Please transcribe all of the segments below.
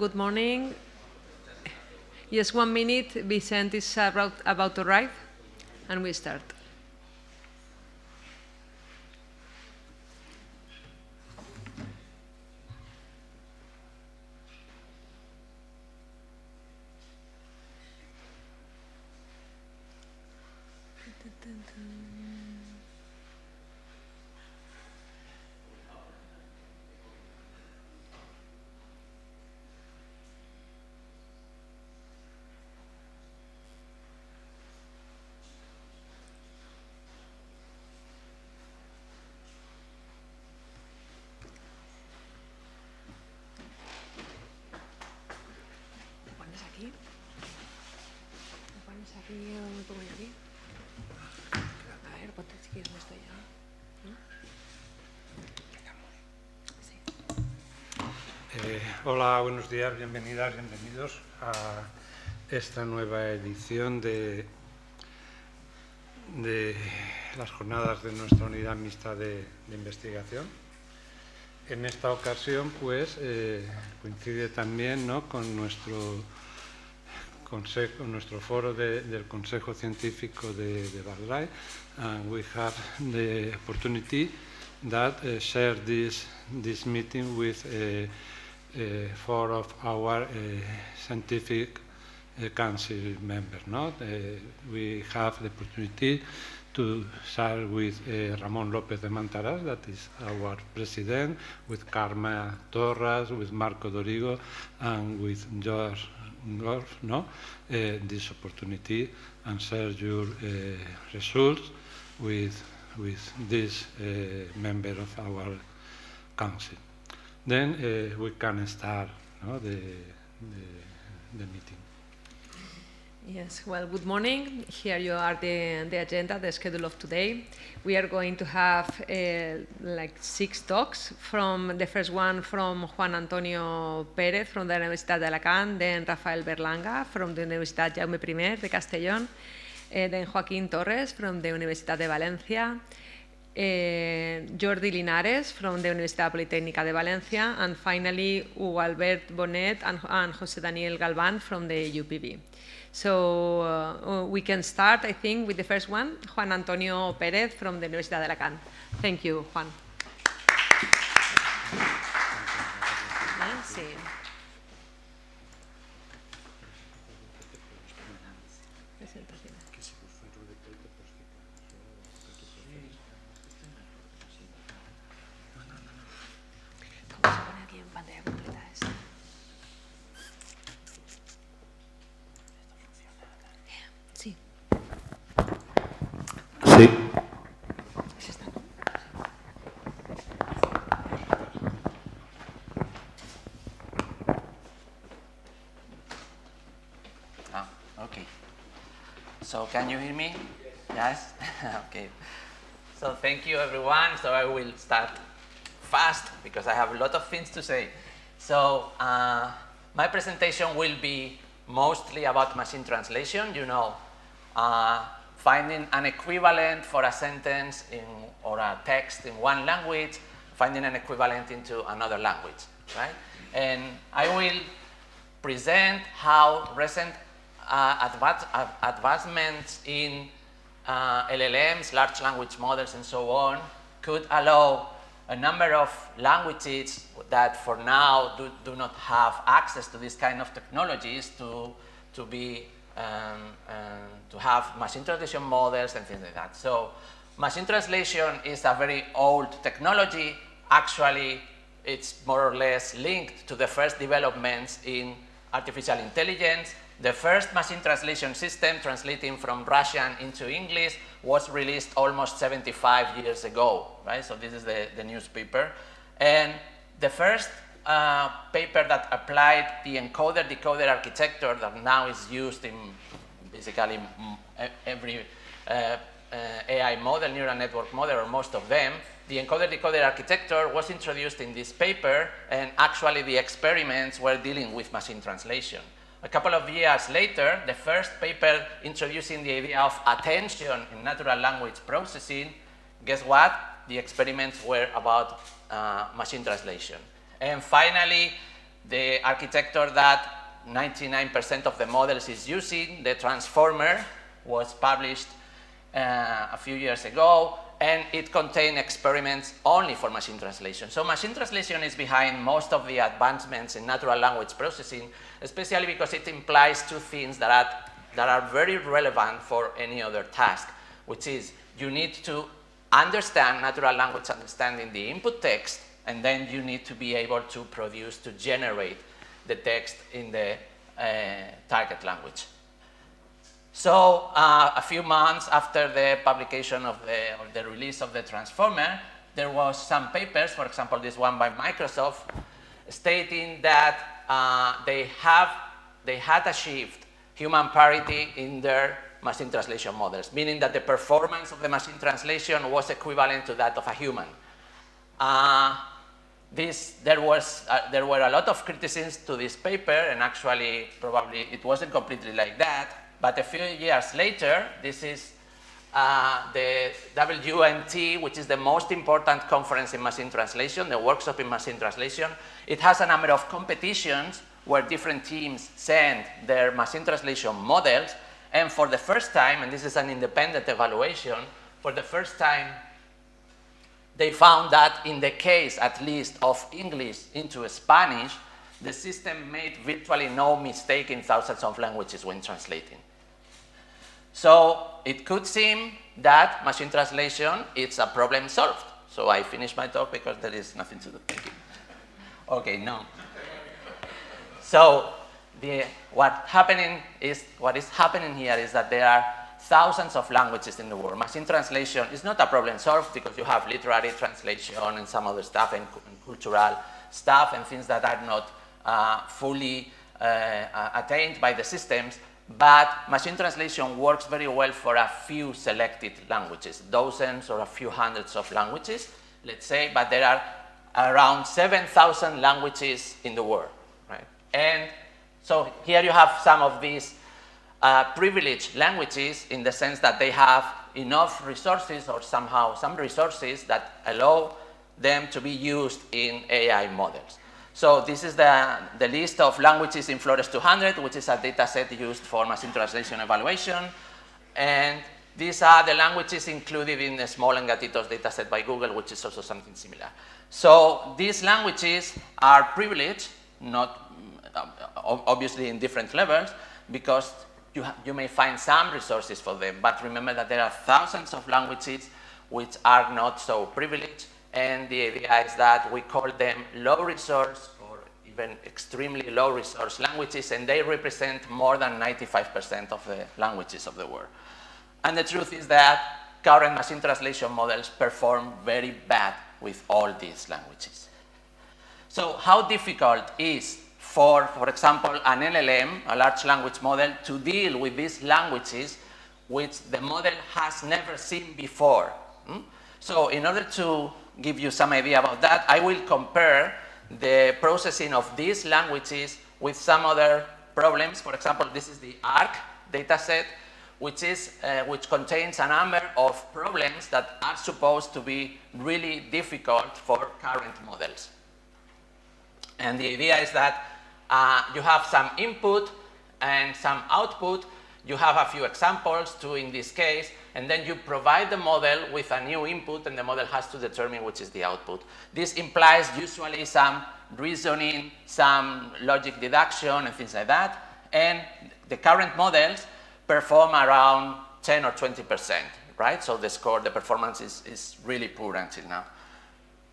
Good morning. Yes, 1 minute. Vicent is about to arrive, and we start. Hola, buenos días, bienvenidas, bienvenidos a esta nueva edición de las jornadas de nuestra Unidad Mixta de Investigación. En esta ocasión, pues, coincide también, ¿no?, con nuestro foro del Consejo Científico de ValgrAI, and we have the opportunity that share this meeting with 4 of our scientific council members. No? We have the opportunity to share with Ramón López de Mantaras, that is our president, with Carme Torres, with Marco Dorigo, and with George Golf, no? This opportunity and share your results with this member of our council. Then we can start, no, the meeting. Yes, well, good morning. Here you are the agenda, the schedule of today. We are going to have like 6 talks. From the first one from Juan Antonio Pérez from the Universitat de Alacant, then Rafael Berlanga from the Universitat Jaume I de Castellón, then Joaquín Torres from the Universitat de València, Jordi Linares from the Universitat Politècnica de València, and finally Hugo Albert Bonet and José Daniel Galván from the UPV. So we can start, I think, with the first one, Juan Antonio Pérez from the Universitat de Alacant. Thank you, Juan. Sí. Sí. Okay. So can you hear me? Yes? Okay. So thank you, everyone. So I will start fast because I have a lot of things to say. So my presentation will be mostly about machine translation. You know, finding an equivalent for a sentence or a text in one language, finding an equivalent into another language, right? And I will present how recent advancements in LLMs, large language models, and so on, could allow a number of languages that for now do not have access to this kind of technologies to have machine translation models and things like that. So machine translation is a very old technology. Actually, it's more or less linked to the first developments in artificial intelligence. The first machine translation system translating from Russian into English was released almost 75 years ago, right? So this is the newspaper. And the first paper that applied the encoder-decoder architecture that now is used in basically every AI model, neural network model, or most of them, the encoder-decoder architecture was introduced in this paper, and actually the experiments were dealing with machine translation. A couple of years later, the first paper introducing the idea of attention in natural language processing, guess what? The experiments were about machine translation. And finally, the architecture that 99% of the models is using, the transformer, was published a few years ago, and it contained experiments only for machine translation. So machine translation is behind most of the advancements in natural language processing, especially because it implies two things that are very relevant for any other task, which is you need to understand natural language understanding the input text, and then you need to be able to produce, to generate the text in the target language. So a few months after the publication of the release of the transformer, there was some papers, for example, this one by Microsoft, stating that they had achieved human parity in their machine translation models, meaning that the performance of the machine translation was equivalent to that of a human. There were a lot of criticisms to this paper, and actually probably it wasn't completely like that. But a few years later, this is the WNT, which is the most important conference in machine translation, the workshop in machine translation. It has a number of competitions where different teams send their machine translation models, and for the first time, and this is an independent evaluation, for the first time, they found that in the case, at least, of English into Spanish, the system made virtually no mistake in thousands of languages when translating. So it could seem that machine translation is a problem solved. So I finished my talk because there is nothing to do. Thank you. Okay, no. So what is happening here is that there are thousands of languages in the world. Machine translation is not a problem solved because you have literary translation and some other stuff and cultural stuff and things that are not fully attained by the systems. But machine translation works very well for a few selected languages, dozens or a few hundreds of languages, let's say, but there are around 7,000 languages in the world, right? And so here you have some of these privileged languages in the sense that they have enough resources or somehow some resources that allow them to be used in AI models. So this is the list of languages in Flores 200, which is a data set used for machine translation evaluation. And these are the languages included in the Small and Gatitos data set by Google, which is also something similar. So these languages are privileged, not obviously in different levels, because you may find some resources for them. But remember that there are thousands of languages which are not so privileged. And the idea is that we call them low resource or even extremely low resource languages, and they represent more than 95% of the languages of the world. And the truth is that current machine translation models perform very bad with all these languages. So how difficult is for example, an LLM, a large language model, to deal with these languages which the model has never seen before? So in order to give you some idea about that, I will compare the processing of these languages with some other problems. For example, this is the ARC dataset, which contains a number of problems that are supposed to be really difficult for current models. And the idea is that you have some input and some output. You have a few examples, two in this case, and then you provide the model with a new input, and the model has to determine which is the output. This implies usually some reasoning, some logic deduction, and things like that. And the current models perform around 10 or 20%, right? So the score, the performance is really poor until now.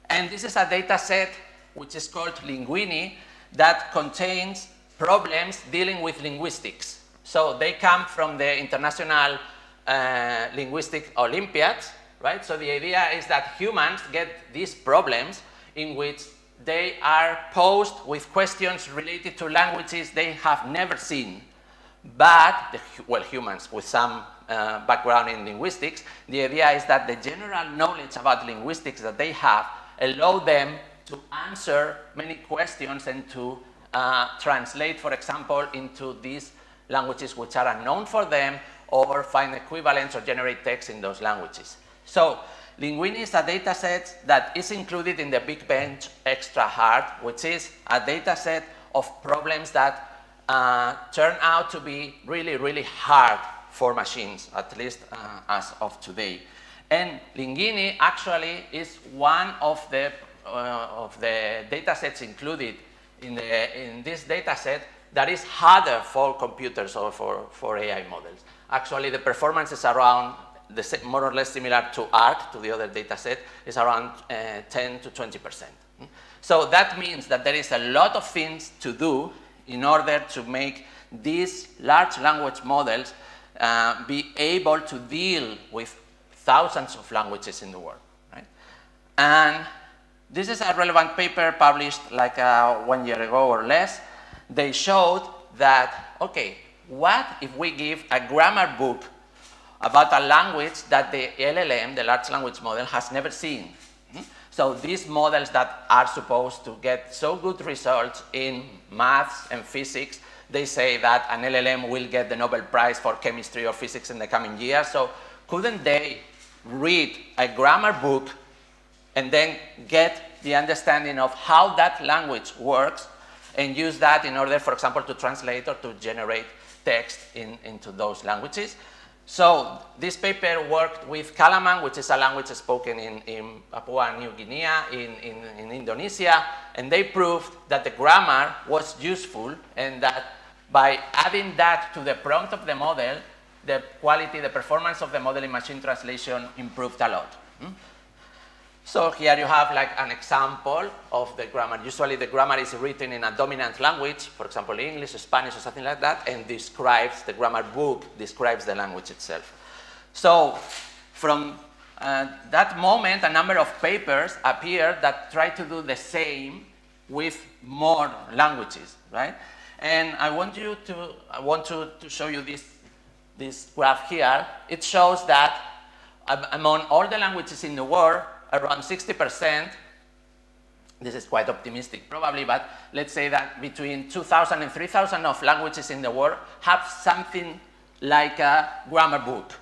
And this is a data set which is called Linguini that contains problems dealing with linguistics. So they come from the International Linguistic Olympiads, right? So the idea is that humans get these problems in which they are posed with questions related to languages they have never seen. But, humans with some background in linguistics, the idea is that the general knowledge about linguistics that they have allow them to answer many questions and to translate, for example, into these languages which are unknown for them, or find equivalents or generate text in those languages. So Linguini is a data set that is included in the Big Bench Extra Hard, which is a data set of problems that turn out to be really, really hard for machines, at least as of today. And Linguini actually is one of the data sets included in this data set that is harder for computers or for AI models. Actually, the performance is around, more or less similar to ARC, to the other data set, is around 10 to 20%. So that means that there is a lot of things to do in order to make these large language models be able to deal with thousands of languages in the world, right? And this is a relevant paper published like 1 year ago or less. They showed that, okay, what if we give a grammar book about a language that the LLM, the large language model, has never seen? So these models that are supposed to get so good results in maths and physics, they say that an LLM will get the Nobel Prize for chemistry or physics in the coming years. So couldn't they read a grammar book and then get the understanding of how that language works and use that in order, for example, to translate or to generate text into those languages? So this paper worked with Kalaman, which is a language spoken in Papua New Guinea, in Indonesia, and they proved that the grammar was useful and that by adding that to the prompt of the model, the quality, the performance of the model in machine translation improved a lot. So here you have like an example of the grammar. Usually the grammar is written in a dominant language, for example, English, Spanish, or something like that, and describes, the grammar book describes the language itself. So from that moment, a number of papers appeared that try to do the same with more languages, right? And I want to show you this graph here. It shows that among all the languages in the world, around 60%, this is quite optimistic probably, but let's say that between 2,000 and 3,000 of languages in the world have something like a grammar book.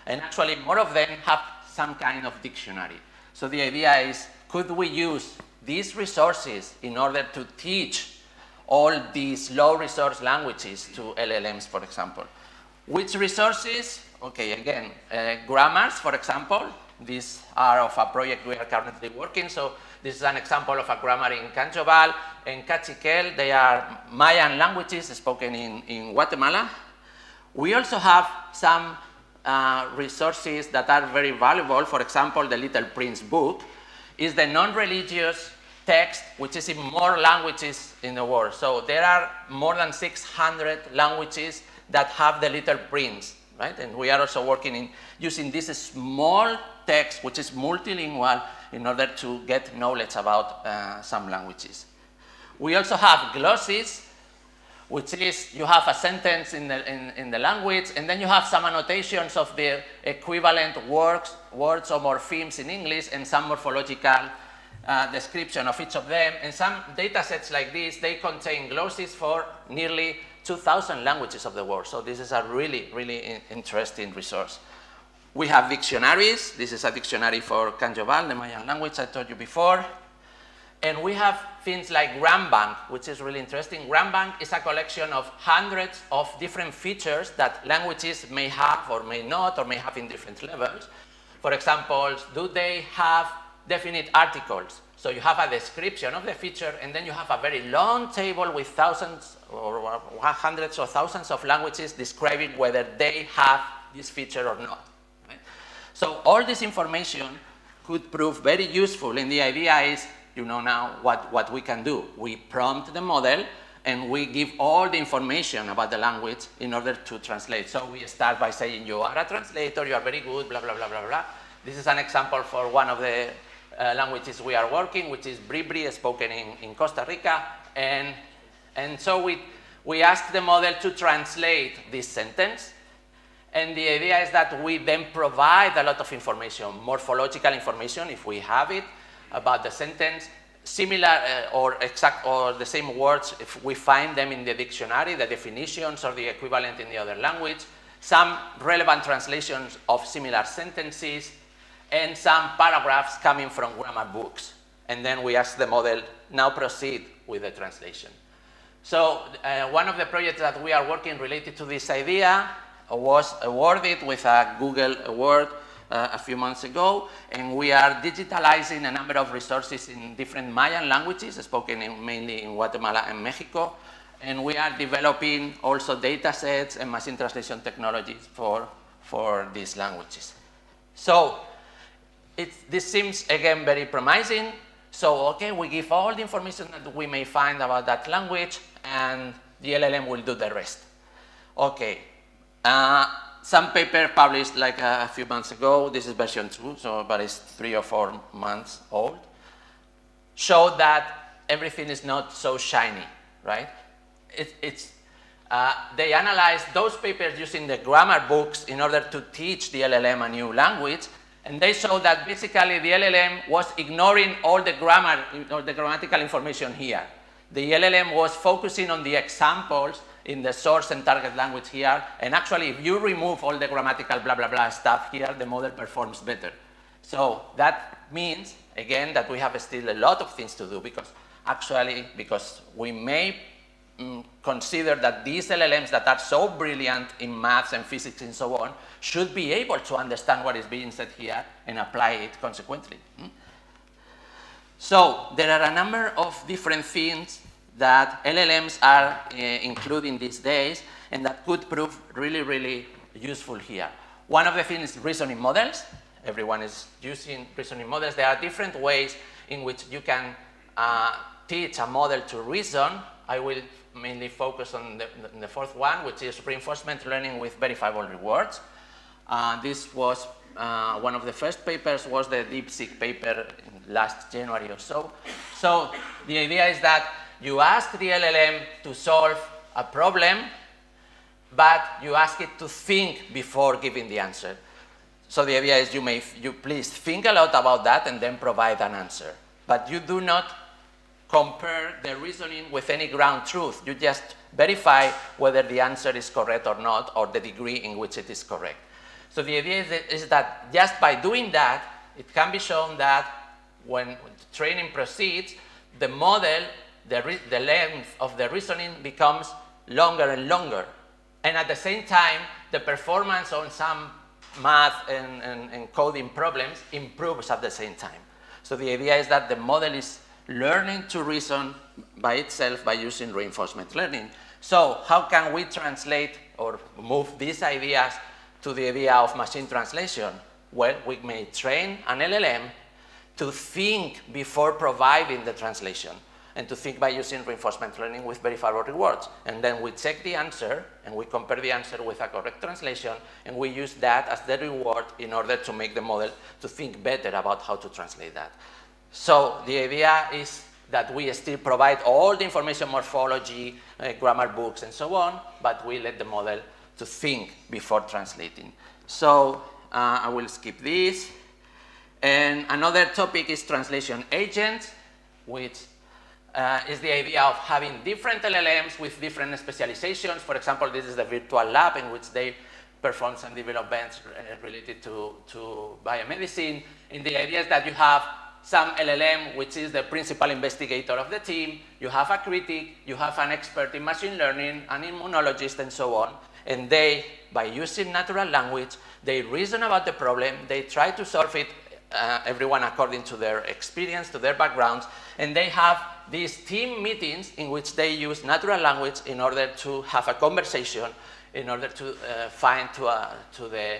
And actually more of them have some kind of dictionary. So the idea is, could we use these resources in order to teach all these low resource languages to LLMs, for example? Which resources? Okay, again, grammars, for example. These are of a project we are currently working. So this is an example of a grammar in Canjobal and Cachiquel. They are Mayan languages spoken in Guatemala. We also have some resources that are very valuable. For example, the Little Prince book is the non-religious text which is in more languages in the world. So there are more than 600 languages that have the Little Prince, right? And we are also working in using this small text, which is multilingual, in order to get knowledge about some languages. We also have glosses, which is you have a sentence in the language, and then you have some annotations of the equivalent words or morphemes in English, and some morphological description of each of them. And some data sets like this, they contain glosses for nearly 2,000 languages of the world. So this is a really, really interesting resource. We have dictionaries. This is a dictionary for Canjobal, the Mayan language I told you before. And we have things like GramBank, which is really interesting. GramBank is a collection of hundreds of different features that languages may have or may not, or may have in different levels. For example, do they have definite articles? So you have a description of the feature, and then you have a very long table with thousands or hundreds or thousands of languages describing whether they have this feature or not. Right? So all this information could prove very useful, and the idea is, you know now what we can do. We prompt the model, and we give all the information about the language in order to translate. So we start by saying, you are a translator, you are very good, blah, blah, blah, blah, blah. This is an example for one of the languages we are working, which is Bribri, spoken in Costa Rica. And so we ask the model to translate this sentence. And the idea is that we then provide a lot of information, morphological information, if we have it, about the sentence, similar or exact or the same words if we find them in the dictionary, the definitions or the equivalent in the other language, some relevant translations of similar sentences, and some paragraphs coming from grammar books. And then we ask the model, now proceed with the translation. So one of the projects that we are working related to this idea was awarded with a Google award a few months ago, and we are digitalizing a number of resources in different Mayan languages, spoken mainly in Guatemala and Mexico, and we are developing also data sets and machine translation technologies for these languages. So this seems, again, very promising. So, okay, we give all the information that we may find about that language, and the LLM will do the rest. Okay. Some paper published like a few months ago, this is version 2, but it's 3 or 4 months old, showed that everything is not so shiny, right? They analyzed those papers using the grammar books in order to teach the LLM a new language, and they showed that basically the LLM was ignoring all the grammar, or the grammatical information here. The LLM was focusing on the examples in the source and target language here, and actually if you remove all the grammatical blah blah blah stuff here, the model performs better. So that means, again, that we have still a lot of things to do, because we may consider that these LLMs that are so brilliant in maths and physics and so on should be able to understand what is being said here and apply it consequently. So there are a number of different things that LLMs are including these days, and that could prove really, really useful here. One of the things is reasoning models. Everyone is using reasoning models. There are different ways in which you can teach a model to reason. I will mainly focus on the fourth one, which is reinforcement learning with verifiable rewards. This was one of the first papers, was the DeepSeek paper last January or so. So the idea is that you ask the LLM to solve a problem, but you ask it to think before giving the answer. So the idea is you please think a lot about that and then provide an answer. But you do not compare the reasoning with any ground truth. You just verify whether the answer is correct or not, or the degree in which it is correct. So the idea is that just by doing that, it can be shown that when training proceeds, the model, the length of the reasoning becomes longer and longer. And at the same time, the performance on some math and coding problems improves at the same time. So the idea is that the model is learning to reason by itself by using reinforcement learning. So how can we translate or move these ideas to the idea of machine translation? Well, we may train an LLM to think before providing the translation, and to think by using reinforcement learning with verifiable rewards. And then we check the answer, and we compare the answer with a correct translation, and we use that as the reward in order to make the model to think better about how to translate that. So the idea is that we still provide all the information, morphology, grammar books, and so on, but we let the model to think before translating. So I will skip this. And another topic is translation agents, which is the idea of having different LLMs with different specializations. For example, this is the virtual lab in which they perform some developments related to biomedicine. And the idea is that you have some LLM, which is the principal investigator of the team. You have a critic, you have an expert in machine learning, an immunologist, and so on. And they, by using natural language, they reason about the problem, they try to solve it, everyone according to their experience, to their backgrounds, and they have these team meetings in which they use natural language in order to have a conversation, in order to find to the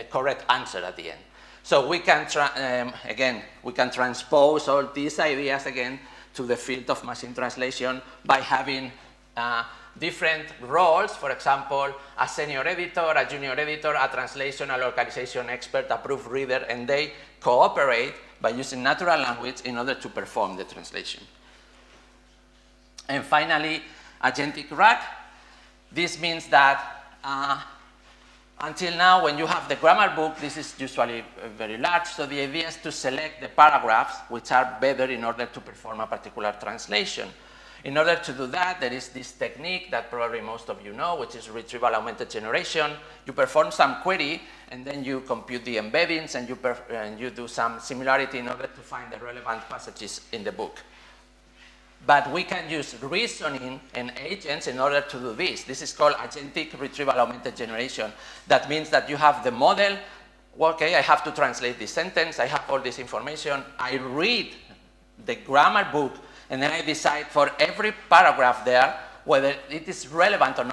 correct answer at the end. So we can, again, we can transpose all these ideas again to the field of machine translation by having different roles, for example, a senior editor, a junior editor, a translation, a localization expert, a proofreader, and they cooperate by using natural language in order to perform the translation. And finally, agentic RAG. This means that until now, when you have the grammar book, this is usually very large, so the idea is to select the paragraphs which are better in order to perform a particular translation. In order to do that, there is this technique that probably most of you know, which is retrieval augmented generation. You perform some query, and then you compute the embeddings, and you do some similarity in order to find the relevant passages in the book. but we can use reasoning and agents in order to do this. This is called agentic retrieval augmented generation. That means that you have the model. Okay, I have to translate this sentence. I have all this information. I read the grammar book, and then I decide for every paragraph there whether it is relevant or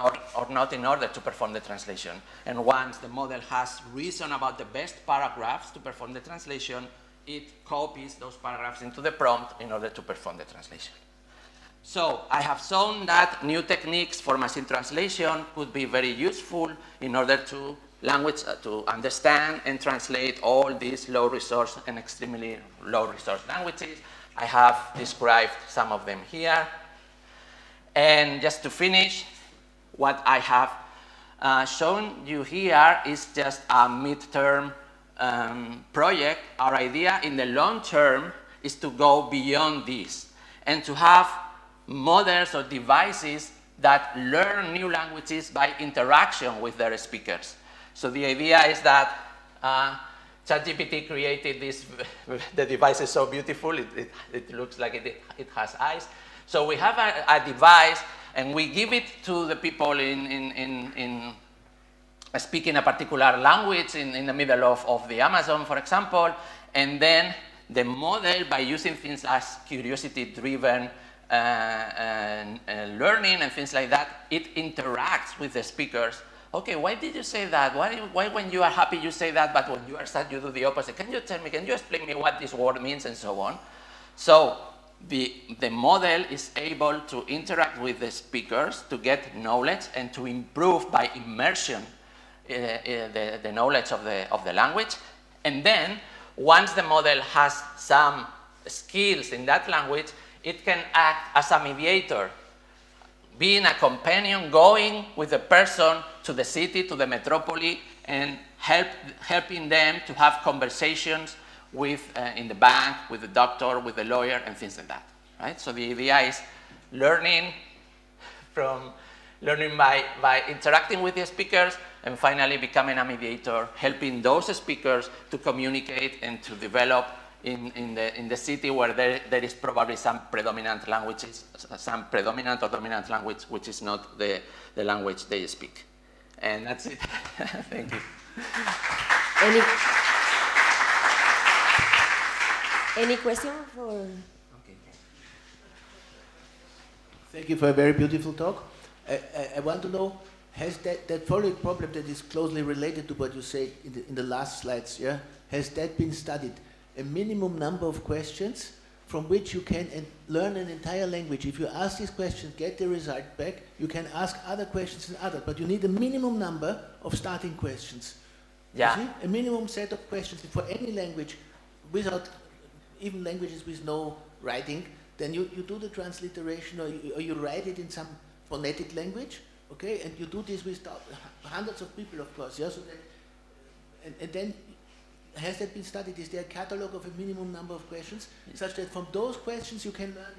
not in order to perform the translation. And once the model has reasoned about the best paragraphs to perform the translation, it copies those paragraphs into the prompt in order to perform the translation. So I have shown that new techniques for machine translation could be very useful in order to to understand and translate all these low resource and extremely low resource languages. I have described some of them here. And just to finish, what I have shown you here is just a midterm project. Our idea in the long term is to go beyond this and to have models or devices that learn new languages by interaction with their speakers. So the idea is that ChatGPT created this, the device is so beautiful, it looks like it has eyes. So we have a device and we give it to the people in speaking a particular language in the middle of the Amazon, for example, and then the model, by using things as curiosity-driven learning and things like that, it interacts with the speakers. Okay, why did you say that? Why when you are happy you say that, but when you are sad you do the opposite? Can you tell me, can you explain me what this word means and so on? So the model is able to interact with the speakers to get knowledge and to improve by immersion the knowledge of the language. And then once the model has some skills in that language, it can act as a mediator, being a companion, going with the person to the city, to the metropolis, and helping them to have conversations with, in the bank, with the doctor, with the lawyer, and things like that, right? So the idea is learning by interacting with the speakers, and finally becoming a mediator, helping those speakers to communicate and to develop in the city where there is probably some predominant languages, some predominant or dominant language which is not the language they speak. And that's it. Thank you. Any question for? Okay. Thank you for a very beautiful talk. I want to know, has that following problem that is closely related to what you said in the last slides, yeah, has that been studied? A minimum number of questions from which you can learn an entire language. If you ask these questions, get the result back, you can ask other questions and others, but you need a minimum number of starting questions. Yeah. You see? A minimum set of questions for any language, without even languages with no writing, then you do the transliteration or you write it in some phonetic language, okay, and you do this with hundreds of people, of course, yeah, so that, and then, has that been studied? Is there a catalog of a minimum number of questions, such that from those questions you can learn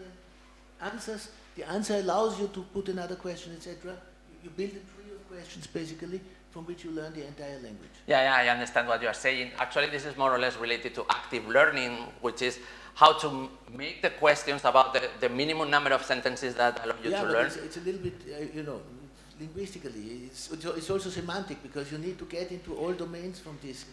the answers? The answer allows you to put another question, etc. You build a tree of questions, basically, from which you learn the entire language. Yeah, I understand what you are saying. Actually, this is more or less related to active learning, which is how to make the questions about the minimum number of sentences that allow you to learn. It's a little bit, linguistically, it's also semantic, because you need to get into all domains from this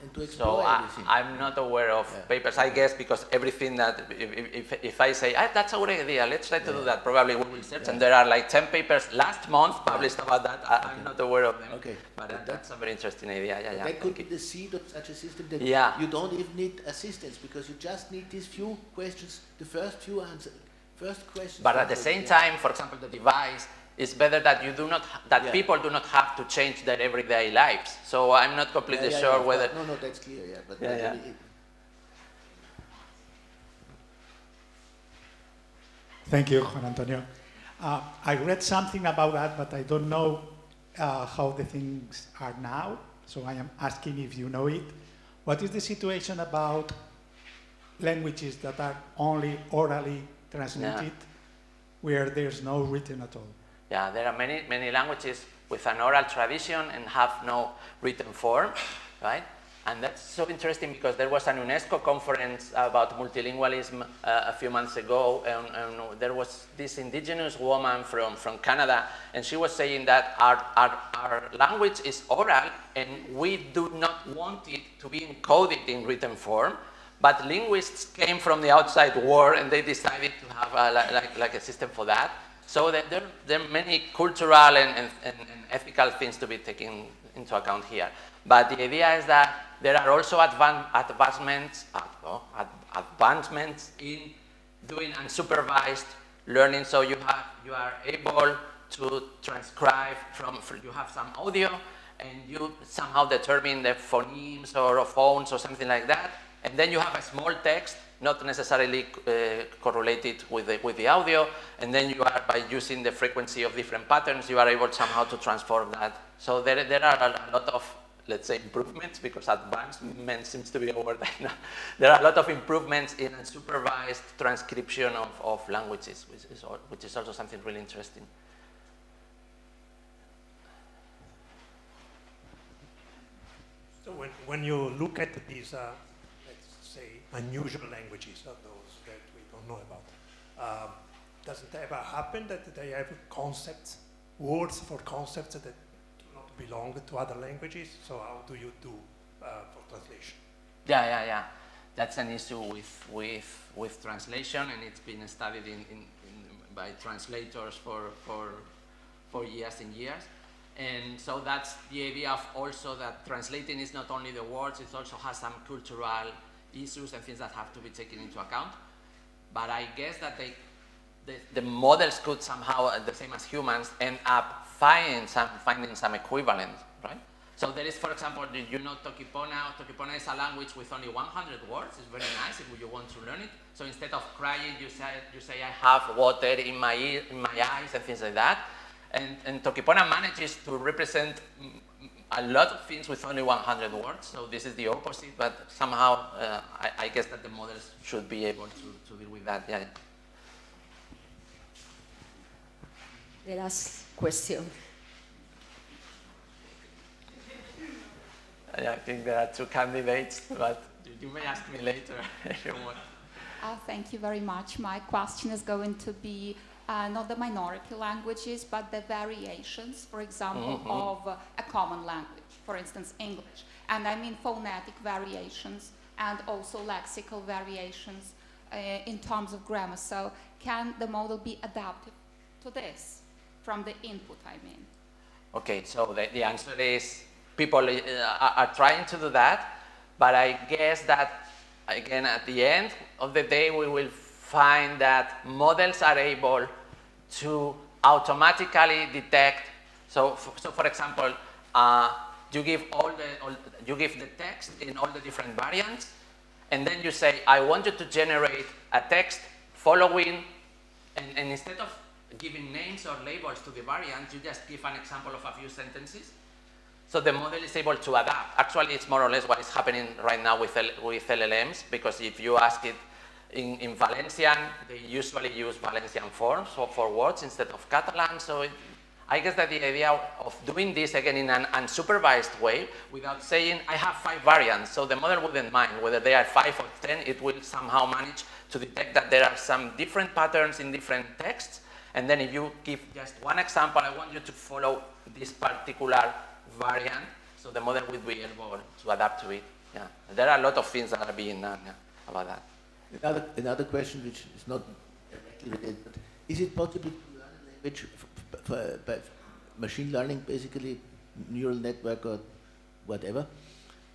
and to explore everything. I'm not aware of papers, I guess, because everything that, if I say, that's a good idea, let's try to do that, probably we will search, and there are like 10 papers last month published about that. I'm not aware of them, but that's a very interesting idea. That could be the seed of such a system, that you don't even need assistance, because you just need these few questions, the first few answers, first questions. But at the same time, for example, the device, it's better that you do not, people do not have to change their everyday lives. So I'm not completely sure whether. No, that's clear. Yeah, but Thank you, Juan Antonio. I read something about that, but I don't know how the things are now. So I am asking if you know it. What is the situation about languages that are only orally transmitted, where there's no written at all? Yeah, there are many languages with an oral tradition and have no written form, right? And that's so interesting because there was an UNESCO conference about multilingualism a few months ago, and there was this indigenous woman from Canada, and she was saying that our language is oral, and we do not want it to be encoded in written form. But linguists came from the outside world, and they decided to have like a system for that. So there are many cultural and ethical things to be taken into account here. But the idea is that there are also advancements in doing unsupervised learning. So you are able to transcribe you have some audio, and you somehow determine the phonemes or phones or something like that. And then you have a small text, not necessarily correlated with the audio, and then you are, by using the frequency of different patterns, you are able somehow to transform that. So there are a lot of, let's say, improvements, because advancement seems to be over there now. There are a lot of improvements in unsupervised transcription of languages, which is also something really interesting. So when you look at these, let's say, unusual languages, or those that we don't know about, doesn't it ever happen that they have concepts, words for concepts that belong to other languages? So how do you do for translation? Yeah. That's an issue with translation, and it's been studied by translators for years and years. And so that's the idea of also that translating is not only the words, it also has some cultural issues and things that have to be taken into account. But I guess that the models could somehow, the same as humans, end up finding some equivalent, right? So there is, for example, you know Tokipona? Tokipona is a language with only 100 words. It's very nice if you want to learn it. So instead of crying, you say I have water in my eyes and things like that. And Tokipona manages to represent a lot of things with only 100 words. So this is the opposite, but somehow I guess that the models should be able to deal with that. Yeah. The last question. I think there are two candidates, but you may ask me later if you want. Thank you very much. My question is going to be not the minority languages, but the variations, for example, of a common language, for instance, English. And I mean phonetic variations and also lexical variations in terms of grammar. So can the model be adapted to this from the input, I mean? Okay, so the answer is people are trying to do that, but I guess that, again, at the end of the day, we will find that models are able to automatically detect. So for example, you give the text in all the different variants, and then you say, I want you to generate a text following, and instead of giving names or labels to the variants, you just give an example of a few sentences. So the model is able to adapt. Actually, it's more or less what is happening right now with LLMs, because if you ask it in Valencian, they usually use Valencian forms for words instead of Catalan. So I guess that the idea of doing this again in an unsupervised way, without saying, I have 5 variants, so the model wouldn't mind whether they are 5 or 10, it will somehow manage to detect that there are some different patterns in different texts. And then if you give just one example, I want you to follow this particular variant, so the model will be able to adapt to it. Yeah, there are a lot of things that are being done about that. Another question, which is not directly related, but is it possible to learn a language by machine learning, basically neural network or whatever,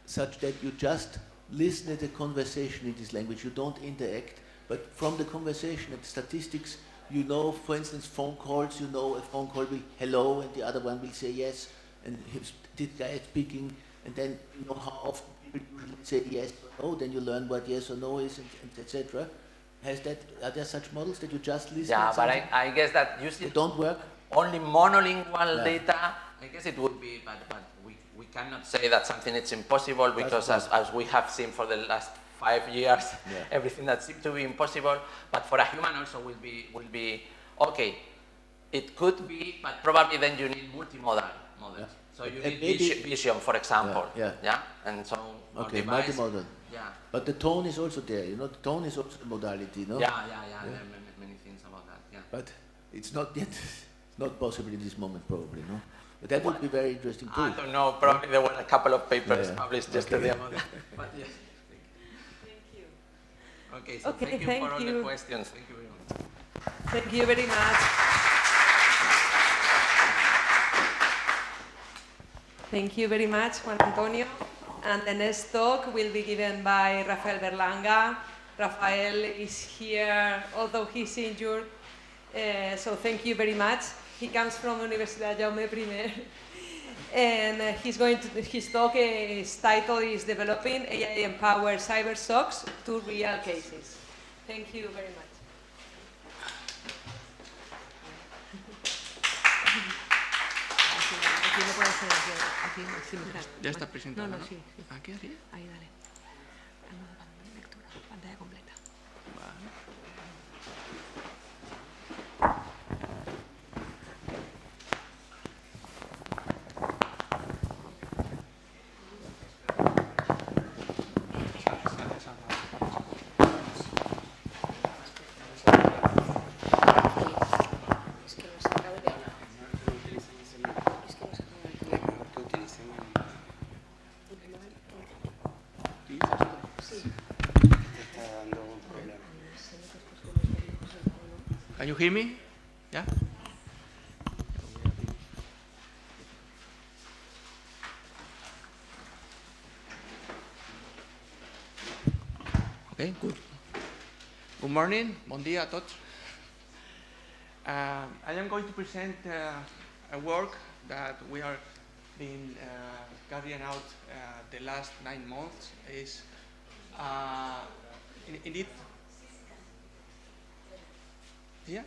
such that you just listen at a conversation in this language, you don't interact, but from the conversation and statistics, you know, for instance, phone calls, you know, a phone call will hello and the other one will say yes, and this guy is speaking, and then you know how often people usually say yes or no, then you learn what yes or no is, and etc. Are there such models that you just listen? Yeah, but I guess that usually they don't work. Only monolingual data, I guess it would be, but we cannot say that something is impossible, because as we have seen for the last 5 years, everything that seems to be impossible, but for a human also will be okay. It could be, but probably then you need multimodal models. So you need vision, for example. Yeah. And so okay, device, multimodal. Yeah. But the tone is also there. You know, the tone is also a modality. No. Yeah. There are many things about that. Yeah. But it's not yet. Not possible in this moment, probably. No. But that would be very interesting too. I don't know. Probably there were a couple of papers published yesterday about that. But yes. Thank you. Okay. So thank you for all the questions. Thank you very much. Thank you very much. Thank you very much, Juan Antonio. And the next talk will be given by Rafael Berlanga. Rafael is here, although he's injured. So thank you very much. He comes from Universitat Jaume I. And his talk, his title is Developing AI-Empowered CyberSOCs to Real Cases. Thank you very much. Aquí no puede ser, aquí similar. Ya está presentado. No, ¿no? sí. ¿Aquí, aquí? Ahí, dale. Lectura, pantalla completa. Vale. Can you hear me? Yeah? Okay, good. Good morning, bon dia a tots. I am going to present a work that we are been carrying out the last 9 months. Is indeed. Yeah.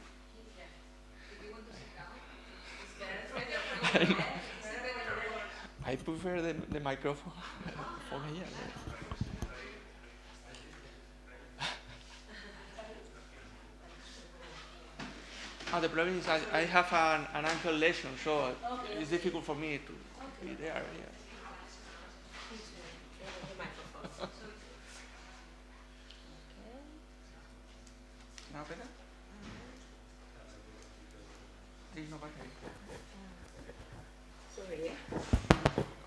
I prefer the microphone for me. Yeah. The problem is I have an ankle lesion, so it's difficult for me to be there. Yeah. Now better? There's no battery. Sorry.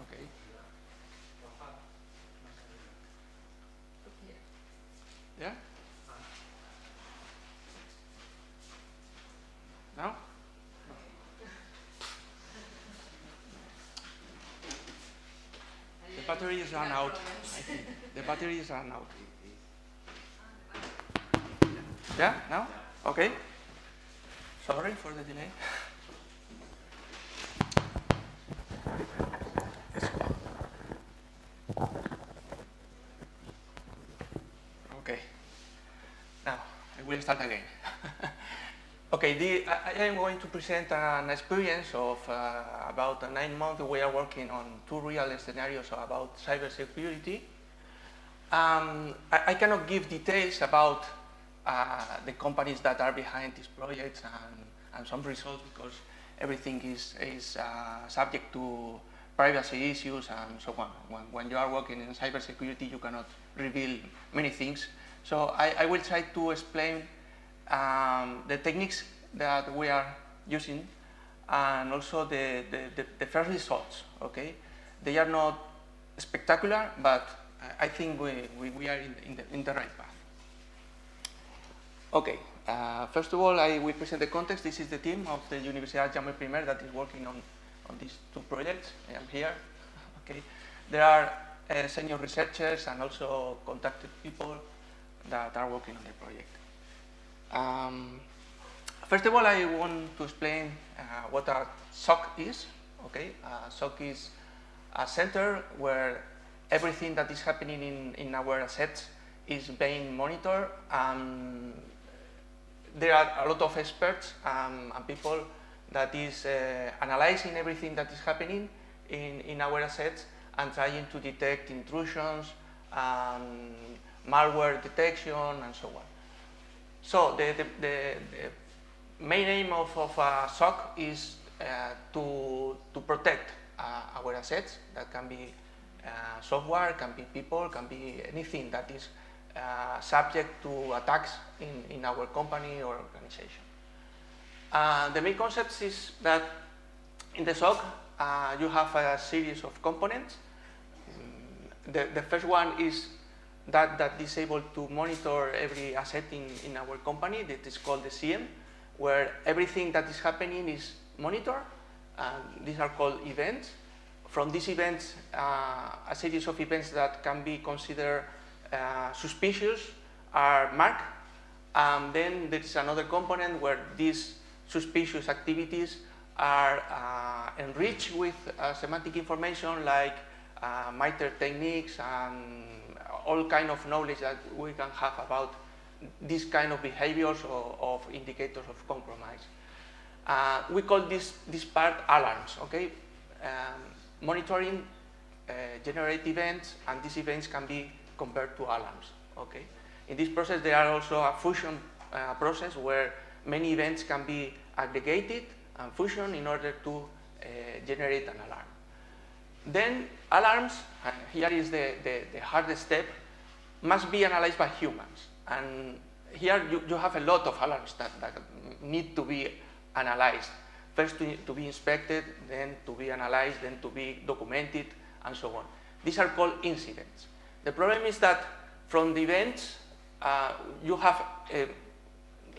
Okay. Yeah? Now? The battery is run out. I think. The battery is run out. Yeah? Now? Okay. Sorry for the delay. Okay. Now, I will start again. Okay, I am going to present an experience of about 9 months. We are working on 2 real scenarios about cybersecurity. I cannot give details about the companies that are behind these projects and some results because everything is subject to privacy issues and so on. When you are working in cybersecurity, you cannot reveal many things. So I will try to explain the techniques that we are using and also the first results. Okay, they are not spectacular, but I think we are in the right path. Okay, first of all, I will present the context. This is the team of the Universitat Jaume I that is working on these 2 projects. I am here. Okay, there are senior researchers and also contacted people that are working on the project. First of all, I want to explain what a SOC is. Okay, a SOC is a center where everything that is happening in our assets is being monitored. There are a lot of experts and people that is analyzing everything that is happening in our assets and trying to detect intrusions, malware detection, and so on. So the main aim of a SOC is to protect our assets. That can be software, can be people, can be anything that is subject to attacks in our company or organization. The main concept is that in the SOC you have a series of components. The first one is that is able to monitor every asset in our company. That is called the CM, where everything that is happening is monitored. These are called events. From these events, a series of events that can be considered suspicious are marked. Then there is another component where these suspicious activities are enriched with semantic information like MITRE techniques and all kind of knowledge that we can have about these kind of behaviors or of indicators of compromise. We call this part alarms, okay? Monitoring generate events, and these events can be compared to alarms, okay? In this process, there are also a fusion process where many events can be aggregated and fusion in order to generate an alarm. Then alarms, and here is the hardest step, must be analyzed by humans. And here you have a lot of alarms that need to be analyzed. First to be inspected, then to be analyzed, then to be documented, and so on. These are called incidents. The problem is that from the events, you have a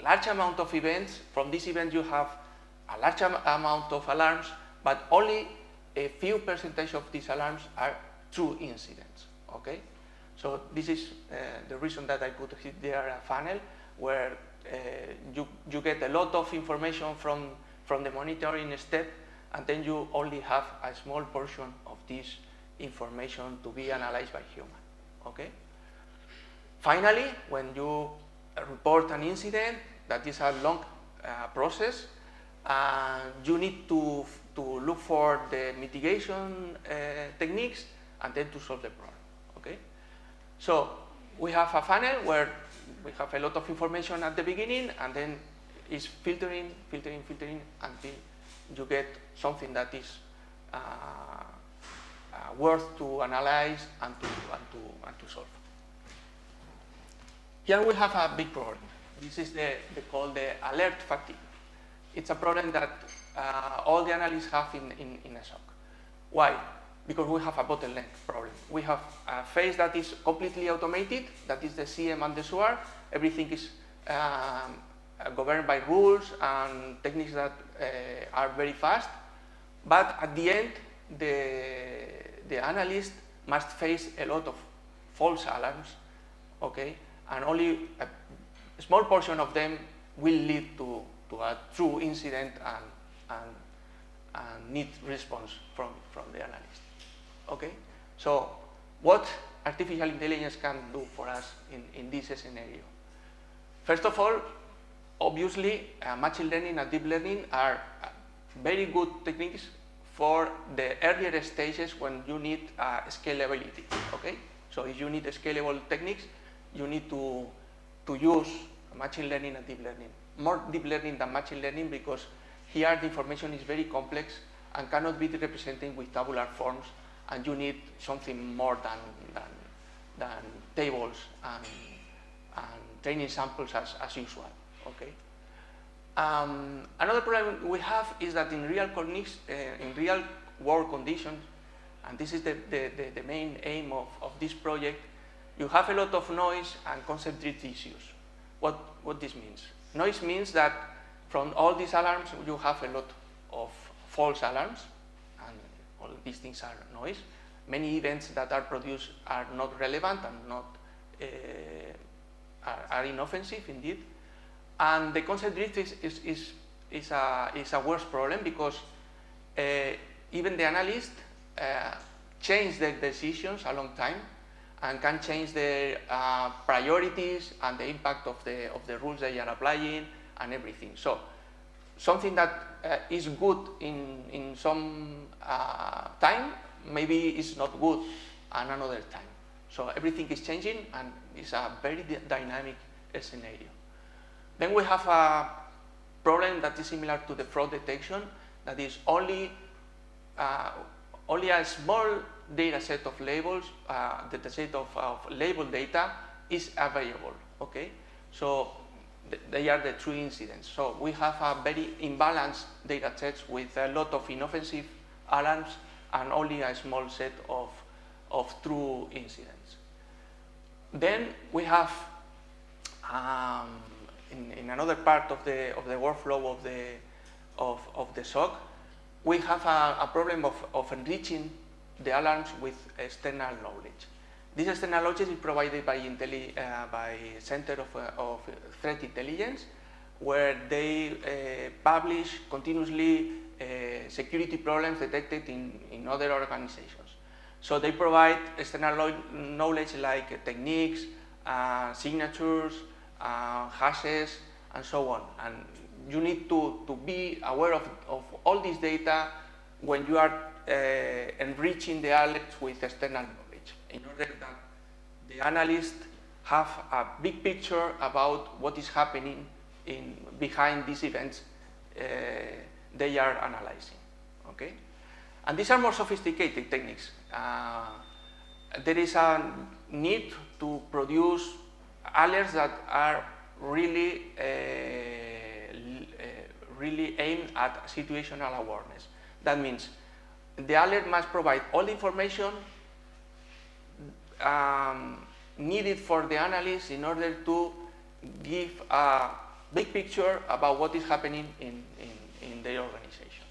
large amount of events. From these events, you have a large amount of alarms, but only a few percentage of these alarms are true incidents, okay? So this is the reason that I put there a funnel where you get a lot of information from the monitoring step, and then you only have a small portion of this information to be analyzed by human, okay? Finally, when you report an incident, that is a long process, you need to look for the mitigation techniques and then to solve the problem, okay? So we have a funnel where we have a lot of information at the beginning, and then it's filtering until you get something that is worth to analyze and to solve. Here we have a big problem. This is called the alert fatigue. It's a problem that all the analysts have in a SOC. Why? Because we have a bottleneck problem. We have a phase that is completely automated, that is the CM and the SOAR. Everything is governed by rules and techniques that are very fast. But at the end, the analyst must face a lot of false alarms, okay? And only a small portion of them will lead to a true incident and need response from the analyst. Okay, so what artificial intelligence can do for us in this scenario? First of all, obviously, machine learning and deep learning are very good techniques for the earlier stages when you need scalability. Okay, so if you need scalable techniques, you need to use machine learning and deep learning. More deep learning than machine learning, because here the information is very complex and cannot be represented with tabular forms, and you need something more than tables and training samples as usual. Okay. Another problem we have is that in real world conditions, and this is the main aim of this project, you have a lot of noise and concept-drift issues. What this means? Noise means that from all these alarms, you have a lot of false alarms, and all these things are noise. Many events that are produced are not relevant and not are inoffensive indeed. And the concept drift is a worse problem, because even the analysts change their decisions a long time and can change their priorities and the impact of the rules they are applying and everything. So something that is good in some time maybe is not good at another time. So everything is changing, and it's a very dynamic scenario. Then we have a problem that is similar to the fraud detection, that is only a small data set of labels, data set of label data is available, okay? So they are the true incidents. So we have a very imbalanced data sets with a lot of inoffensive alarms and only a small set of true incidents. Then we have, in another part of the workflow of the SOC, we have a problem of enriching the alarms with external knowledge. This external knowledge is provided by Center of Threat Intelligence, where they publish continuously security problems detected in other organizations. So they provide external knowledge like techniques, signatures, hashes, and so on. And you need to be aware of all this data when you are enriching the alerts with external knowledge, in order that the analysts have a big picture about what is happening behind these events they are analyzing. Okay? And these are more sophisticated techniques. There is a need to produce alerts that are really aimed at situational awareness. That means the alert must provide all the information needed for the analyst in order to give a big picture about what is happening in their organization.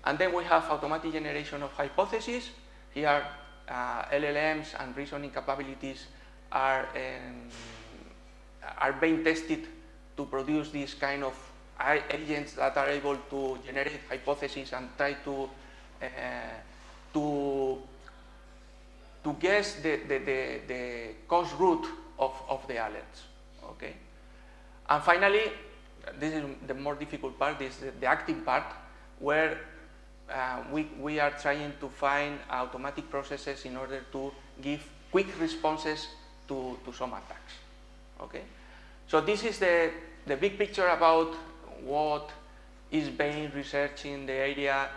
And then we have automatic generation of hypotheses. Here, LLMs and reasoning capabilities are being tested to produce these kind of agents that are able to generate hypotheses and try to guess the cause root of the alerts. Okay, and finally, this is the more difficult part. This is the acting part, where we are trying to find automatic processes in order to give quick responses to some attacks. Okay, so this is the big picture about what is being researched in the area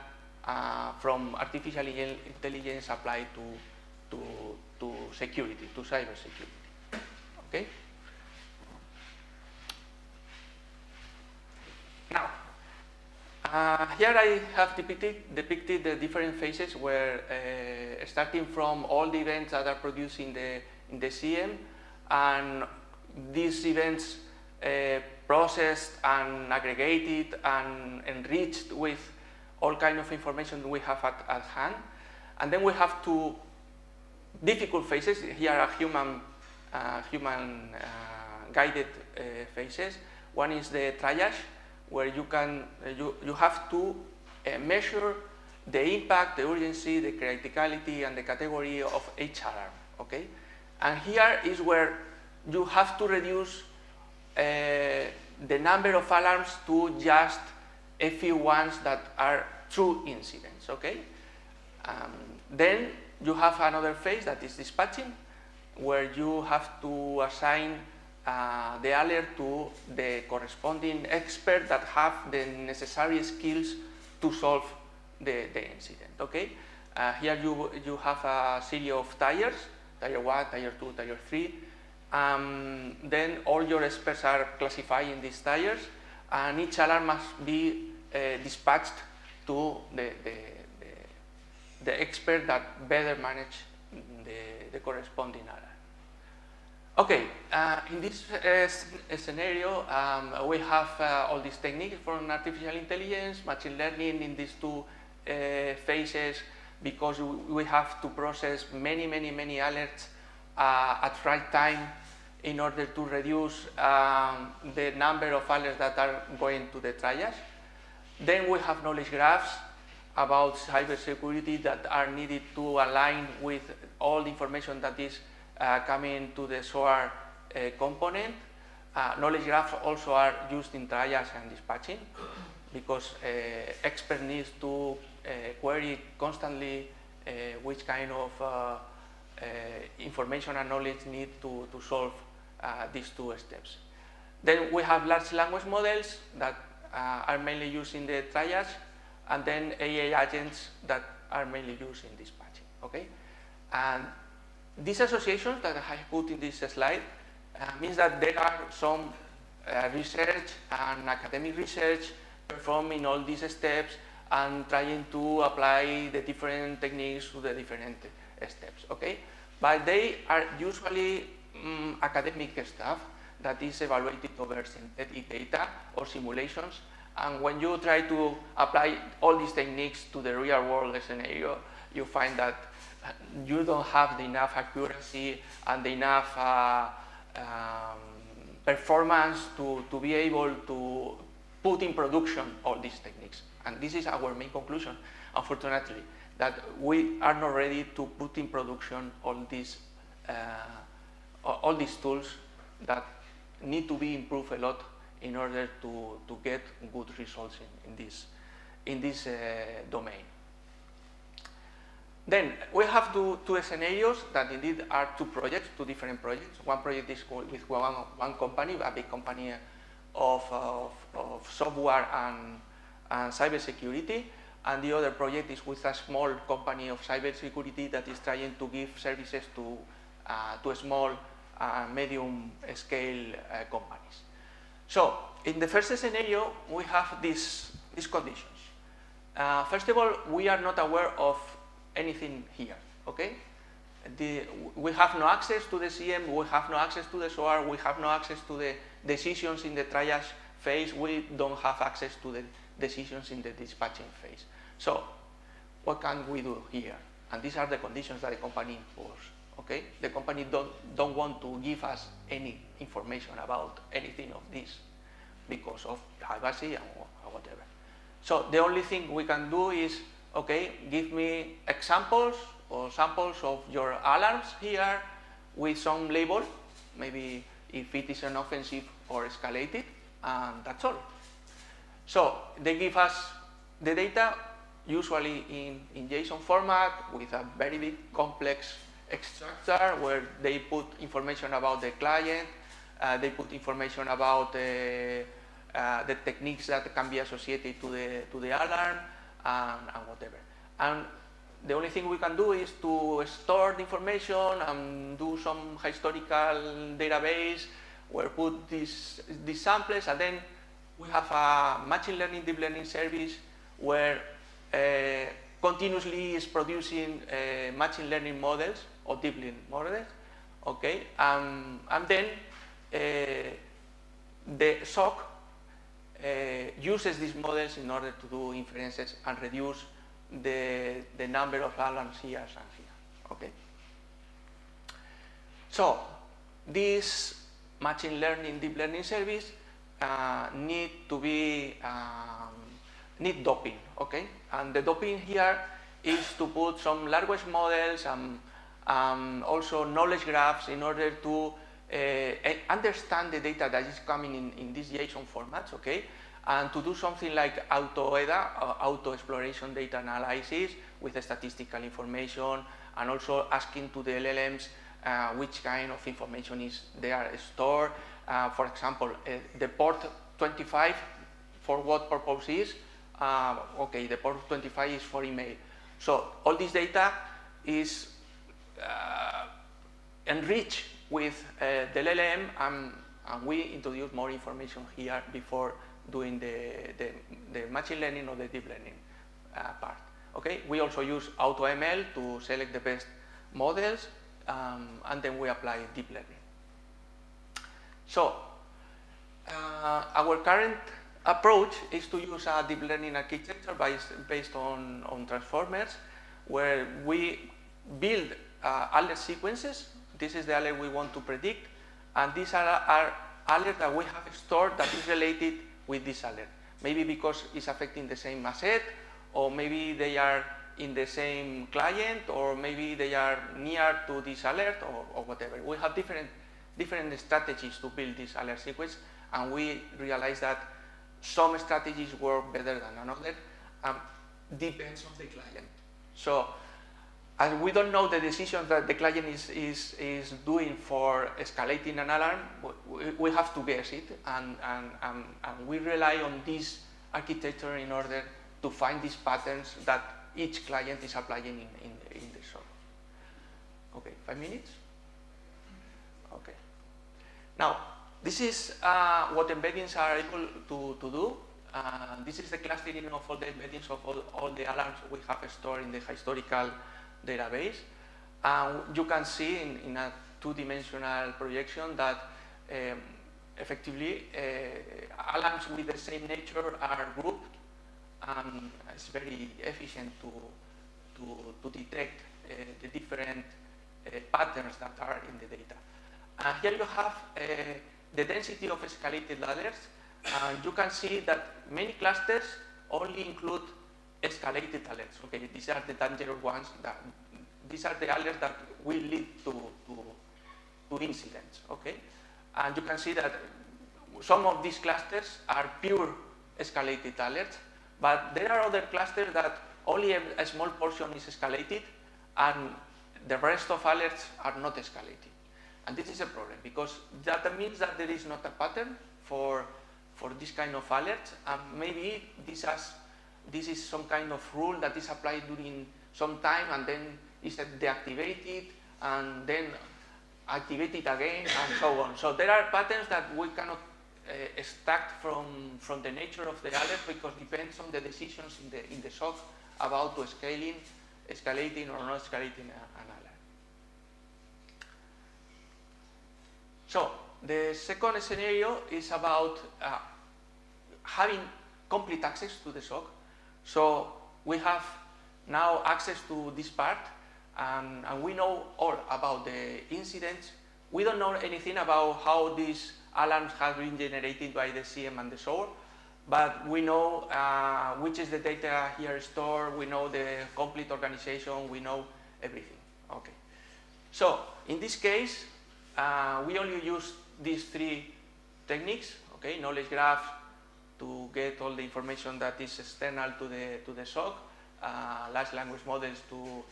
from artificial intelligence applied to security, to cybersecurity. Okay. Now, here I have depicted the different phases where, starting from all the events that are produced in the CM, and these events processed and aggregated and enriched with all kind of information we have at hand. And then we have two difficult phases. Here are human guided phases. One is the triage, where you have to measure the impact, the urgency, the criticality, and the category of each alarm. Okay, and here is where you have to reduce the number of alarms to just a few ones that are true incidents. Okay, then you have another phase that is dispatching, where you have to assign the alert to the corresponding expert that have the necessary skills to solve the incident. Okay, here you have a series of tiers, tier 1, tier 2, tier 3. Then all your experts are classifying these tiers, and each alarm must be dispatched to the expert that better manage the corresponding alarm. Okay, in this scenario, we have all these techniques from artificial intelligence, machine learning in these two phases, because we have to process many alerts at right time in order to reduce the number of alerts that are going to the triage. Then we have knowledge graphs about cybersecurity that are needed to align with all the information that is coming to the SOAR component. Knowledge graphs also are used in triage and dispatching, because expert needs to query constantly which kind of information and knowledge need to solve these two steps. Then we have large language models that are mainly used in the triage, and then AI agents that are mainly used in dispatching. Okay, and these associations that I put in this slide means that there are some research and academic research performing all these steps and trying to apply the different techniques to the different steps. Okay, but they are usually academic stuff that is evaluated over synthetic data or simulations. And when you try to apply all these techniques to the real world scenario, you find that you don't have the enough accuracy and enough performance to be able to put in production all these techniques. And this is our main conclusion, unfortunately, that we are not ready to put in production all these tools that need to be improved a lot in order to get good results in this domain. Then we have two scenarios that indeed are two different projects. One project is with one company, a big company of software and cybersecurity, and the other project is with a small company of cybersecurity that is trying to give services to small medium scale companies. So in the first scenario, we have these conditions. First of all, we are not aware of anything here, okay? We have no access to the CM, we have no access to the SOAR, we have no access to the decisions in the triage phase, we don't have access to the decisions in the dispatching phase. So what can we do here? And these are the conditions that the company imposes, okay? The company don't want to give us any information about anything of this because of privacy or whatever. So the only thing we can do is, okay, give me examples or samples of your alarms here with some label, maybe if it is an offensive or escalated, and that's all. So they give us the data, usually in JSON format with a very big complex structure where they put information about the client, they put information about the techniques that can be associated to the alarm, and whatever. And the only thing we can do is to store the information and do some historical database where put these samples, and then we have a machine learning, deep learning service where continuously is producing machine learning models or deep learning models, okay? And then the SOC uses these models in order to do inferences and reduce the number of alarms here and here, okay? So this machine learning, deep learning service need doping, okay? And the doping here is to put some language models and also knowledge graphs in order to understand the data that is coming in these JSON formats, okay? And to do something like auto exploration data analysis with the statistical information, and also asking to the LLMs which kind of information is there stored. For example, the port 25, for what purpose is? Okay, the port 25 is for email. So all this data is enriched with the LLM, and we introduce more information here before doing the machine learning or the deep learning part. Okay, we also use AutoML to select the best models, and then we apply deep learning. So our current approach is to use a deep learning architecture based on transformers, where we build alert sequences. This is the alert we want to predict, and these are alerts that we have stored that is related with this alert. Maybe because it's affecting the same asset, or maybe they are in the same client, or maybe they are near to this alert, or whatever. We have different strategies to build this alert sequence, and we realize that some strategies work better than another, depends on the client. So as we don't know the decisions that the client is doing for escalating an alarm, we have to guess it, and we rely on this architecture in order to find these patterns that each client is applying in the SOC. Okay, 5 minutes? Okay. Now, this is what embeddings are able to do. This is the clustering of all the embeddings of all the alarms we have stored in the historical database. You can see in a two-dimensional projection that effectively alarms with the same nature are grouped, and it's very efficient to detect the different patterns that are in the data. Here you have the density of escalated ladders. You can see that many clusters only include escalated alerts. Okay, these are the dangerous ones. These are the alerts that will lead to incidents. Okay, and you can see that some of these clusters are pure escalated alerts, but there are other clusters that only a small portion is escalated, and the rest of alerts are not escalated. And this is a problem because that means that there is not a pattern for this kind of alerts, and maybe this is some kind of rule that is applied during some time and then is deactivated and then activated again and so on. So there are patterns that we cannot extract from the nature of the alert because it depends on the decisions in the SOC about to escalating or not escalating an alert. So the second scenario is about having complete access to the SOC. So we have now access to this part, and we know all about the incidents. We don't know anything about how these alarms have been generated by the CM and the SOAR, but we know which is the data here stored, we know the complete organization, we know everything. Okay. So in this case, we only use these three techniques, okay, knowledge graph to get all the information that is external to the SOC, large language models to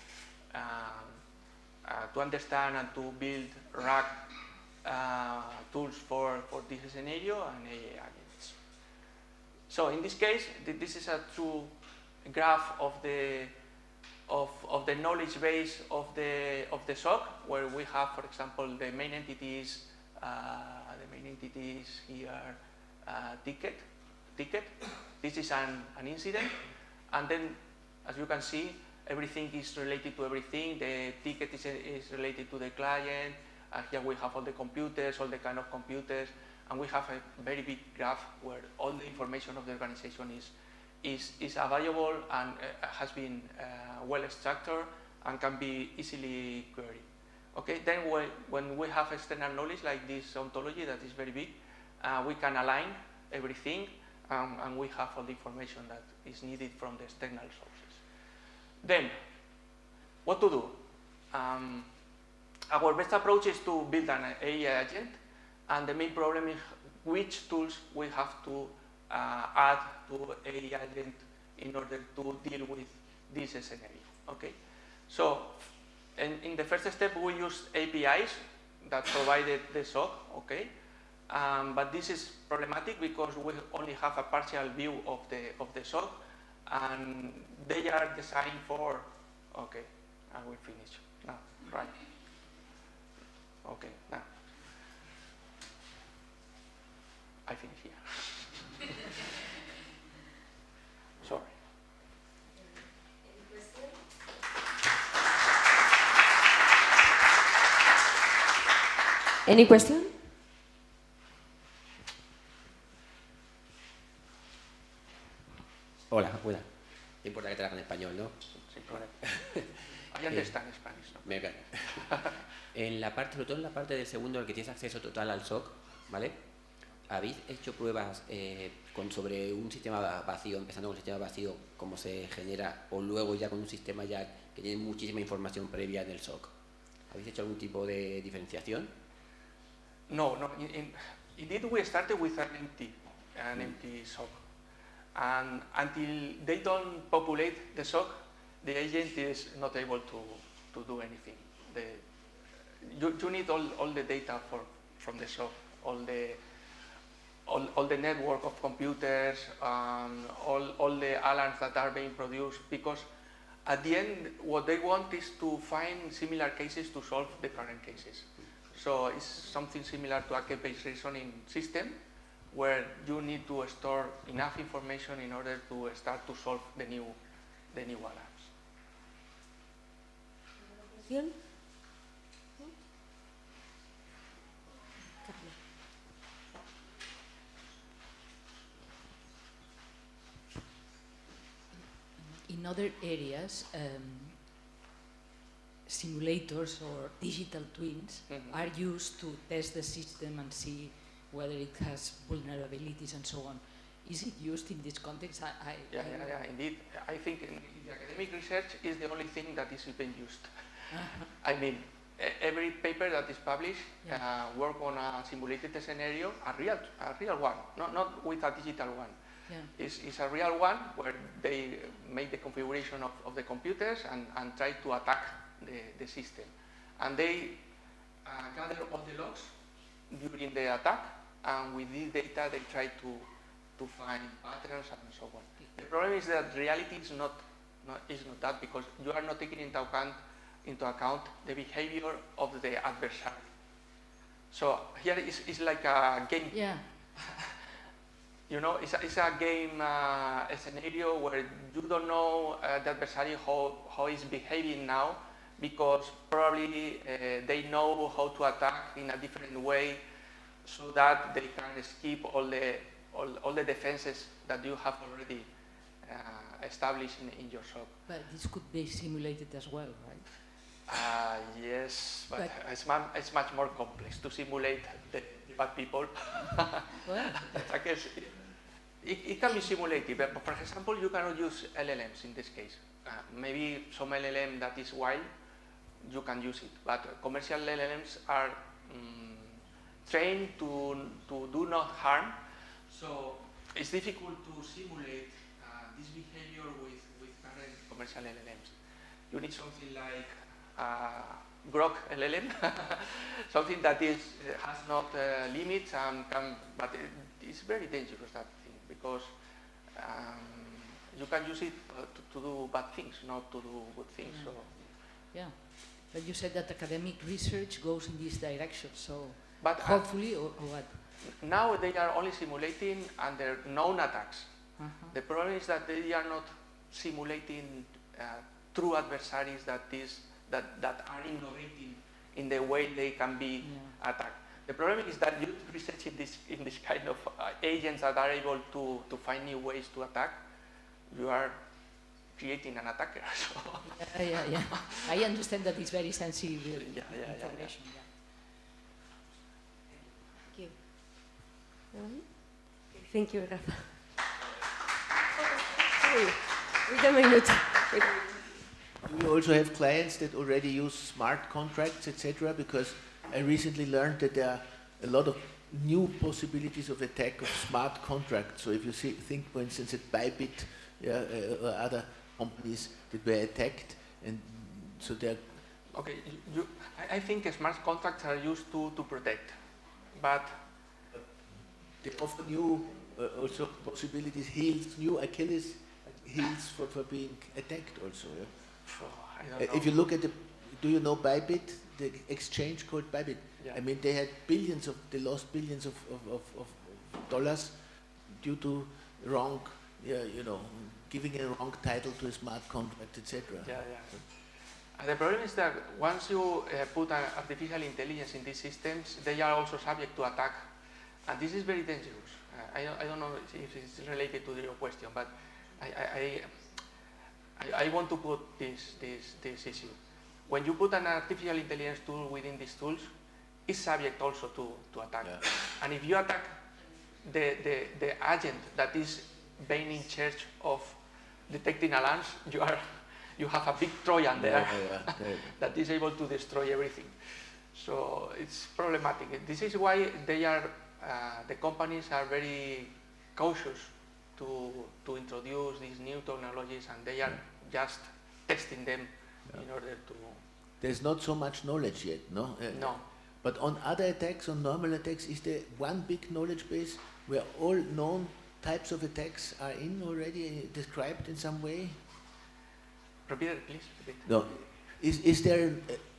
understand and to build RAG tools for this scenario, and AI agents. So in this case, this is a true graph of the knowledge base of the SOC, where we have, for example, the main entities here, ticket. This is an incident, and then, as you can see, everything is related to everything. The ticket is related to the client. Here we have all the computers, all the kind of computers, and we have a very big graph where all the information of the organization is available and has been well structured and can be easily queried. Okay, then when we have external knowledge like this ontology that is very big, we can align everything, and we have all the information that is needed from the external sources. Then, what to do? Our best approach is to build an AI agent, and the main problem is which tools we have to add to AI agent in order to deal with this scenario. Okay, so in the first step we use APIs that provided the SOC. Okay, but this is problematic because we only have a partial view of the SOC, and they are designed for. Okay, I will finish now. Right. Okay, now I finish here. Sorry. Any question? Hola, buena. No importa que te haga en español, ¿no? Sin problema. I understand Spanish, ¿no? Me cae. Sobre todo en la parte del segundo, en el que tienes acceso total al SOC, ¿vale? ¿Habéis hecho pruebas sobre un sistema vacío, empezando con un sistema vacío, cómo se genera, o luego ya con un sistema ya que tiene muchísima información previa en el SOC? ¿Habéis hecho algún tipo de diferenciación? No. Indeed, we started with an empty SOC, and until they don't populate the SOC, the agent is not able do anything. You need all the data from the SOC, all the network of computers, all the alarms that are being produced, because at the end what they want is to find similar cases to solve the current cases. So it's something similar to a case-based reasoning system, where you need to store enough information in order to start to solve the new alarms. Question? In other areas, simulators or digital twins are used to test the system and see whether it has vulnerabilities and so on. Is it used in this context? Yeah, indeed. I think in the academic research is the only thing that is even used. I mean, every paper that is published work on a simulated scenario, a real one, not with a digital one. Yeah. It's a real one where they make the configuration of the computers and try to attack the system. And they gather all the logs during the attack, and with this data they try to find patterns and so on. The problem is that reality is not that, because you are not taking into account the behavior of the adversary. So here it's like a game. Yeah. You know, it's a game a scenario where you don't know the adversary how he's behaving now, because probably they know how to attack in a different way, so that they can skip all the defenses that you have already established in your SOC. But this could be simulated as well, right? Yes, but it's much more complex to simulate the bad people. Well, it can be simulated, but for example, you cannot use LLMs in this case. Maybe some LLM that is wild, you can use it, but commercial LLMs are trained to do not harm, so it's difficult to simulate this behavior with current commercial LLMs. You need something like Grok LLM, something that has not limits and but it's very dangerous, that thing, because you can use it to do bad things, not to do good things. So. Yeah, but you said that academic research goes in this direction, so but hopefully, or what? Now they are only simulating under known attacks. The problem is that they are not simulating true adversaries that are innovating in the way they can be attacked. The problem is that you research in this kind of agents that are able to find new ways to attack, you are creating an attacker. So. Yeah. I understand that it's very sensitive information. Yeah. Thank you. Thank you, Rafa. Wait a minute. We also have clients that already use smart contracts, etc., because I recently learned that there are a lot of new possibilities of attack of smart contracts. So if you think, for instance, at Bybit or other companies that were attacked, and so they're... Okay, I think smart contracts are used to protect, but... They offer new also possibilities, heals, new Achilles heels for being attacked also. Yeah? I don't know. If you look at do you know Bybit, the exchange called Bybit? Yeah. I mean, they lost billions of dollars due to wrong, giving a wrong title to a smart contract, etc. Yeah. The problem is that once you put an artificial intelligence in these systems, they are also subject to attack, and this is very dangerous. I don't know if it's related to your question, but I want to put this issue. When you put an artificial intelligence tool within these tools, it's subject also to attack. Yeah. And if you attack the agent that is being in charge of detecting alarms, you have a big Trojan there that is able to destroy everything. So it's problematic. This is why the companies are very cautious to introduce these new technologies, and they are just testing them in order there's not so much knowledge yet, no? No. But on other attacks, on normal attacks, is there one big knowledge base where all known types of attacks are in already described in some way? Repeat it, please. Repeat. No. Is there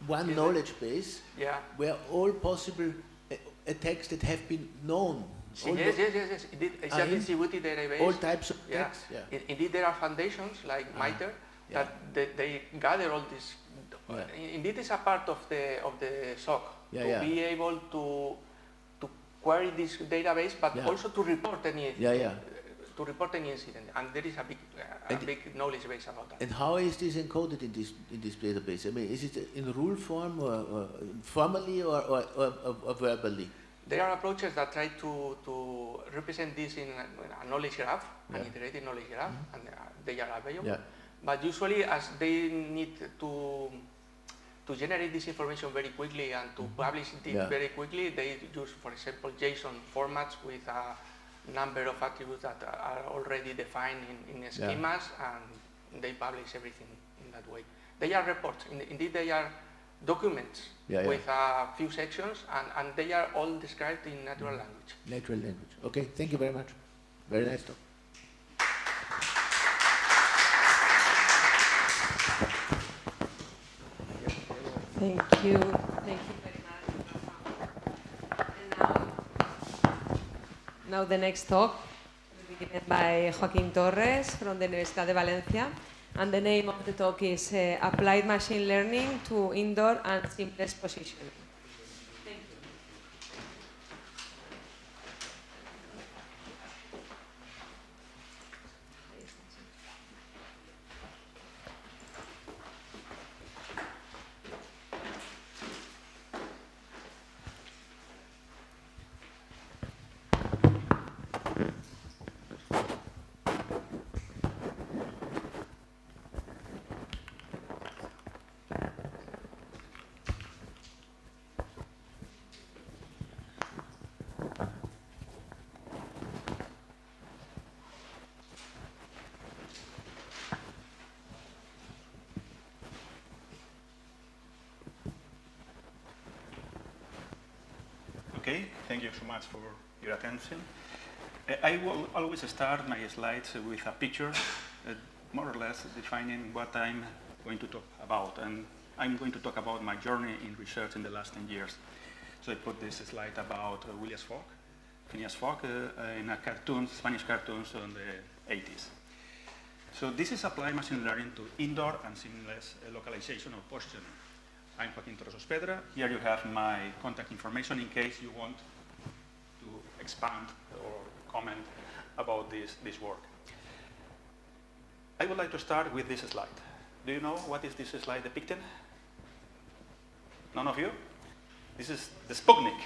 one knowledge base where all possible attacks that have been known? Yes. Indeed, it's a distributed database. All types of attacks? Yeah. Indeed, there are foundations like MITRE that they gather all this. Indeed, it's a part of the SOC to be able to query this database, but also to report any to report any incident. And there is a big knowledge base about that. And how is this encoded in this database? I mean, is it in rule form or formally or verbally? There are approaches that try to represent this in a knowledge graph, an iterated knowledge graph, and they are available. But usually, as they need to generate this information very quickly and to publish it very quickly, they use, for example, JSON formats with a number of attributes that are already defined in schemas, and they publish everything in that way. They are reports. Indeed, they are documents with a few sections, and they are all described in natural language. Natural language. Okay, thank you very much. Very nice talk. Thank you. Thank you very much. And now the next talk will be given by Joaquín Torres from the Universitat de València. And the name of the talk is Applied Machine Learning to Indoor and Seamless Positioning. Thank you. Okay, thank you so much for your attention. I will always start my slides with a picture, more or less defining what I'm going to talk about. And I'm going to talk about my journey in research in the last 10 years. So I put this slide about Phineas Fogg, in a Spanish cartoons on the 80s. So this is applied machine learning to indoor and seamless localization of positioning. I'm Joaquín Torres Ospedra. Here you have my contact information in case you want to expand or comment about this work. I would like to start with this slide. Do you know what is this slide depicting? None of you? This is the Sputnik.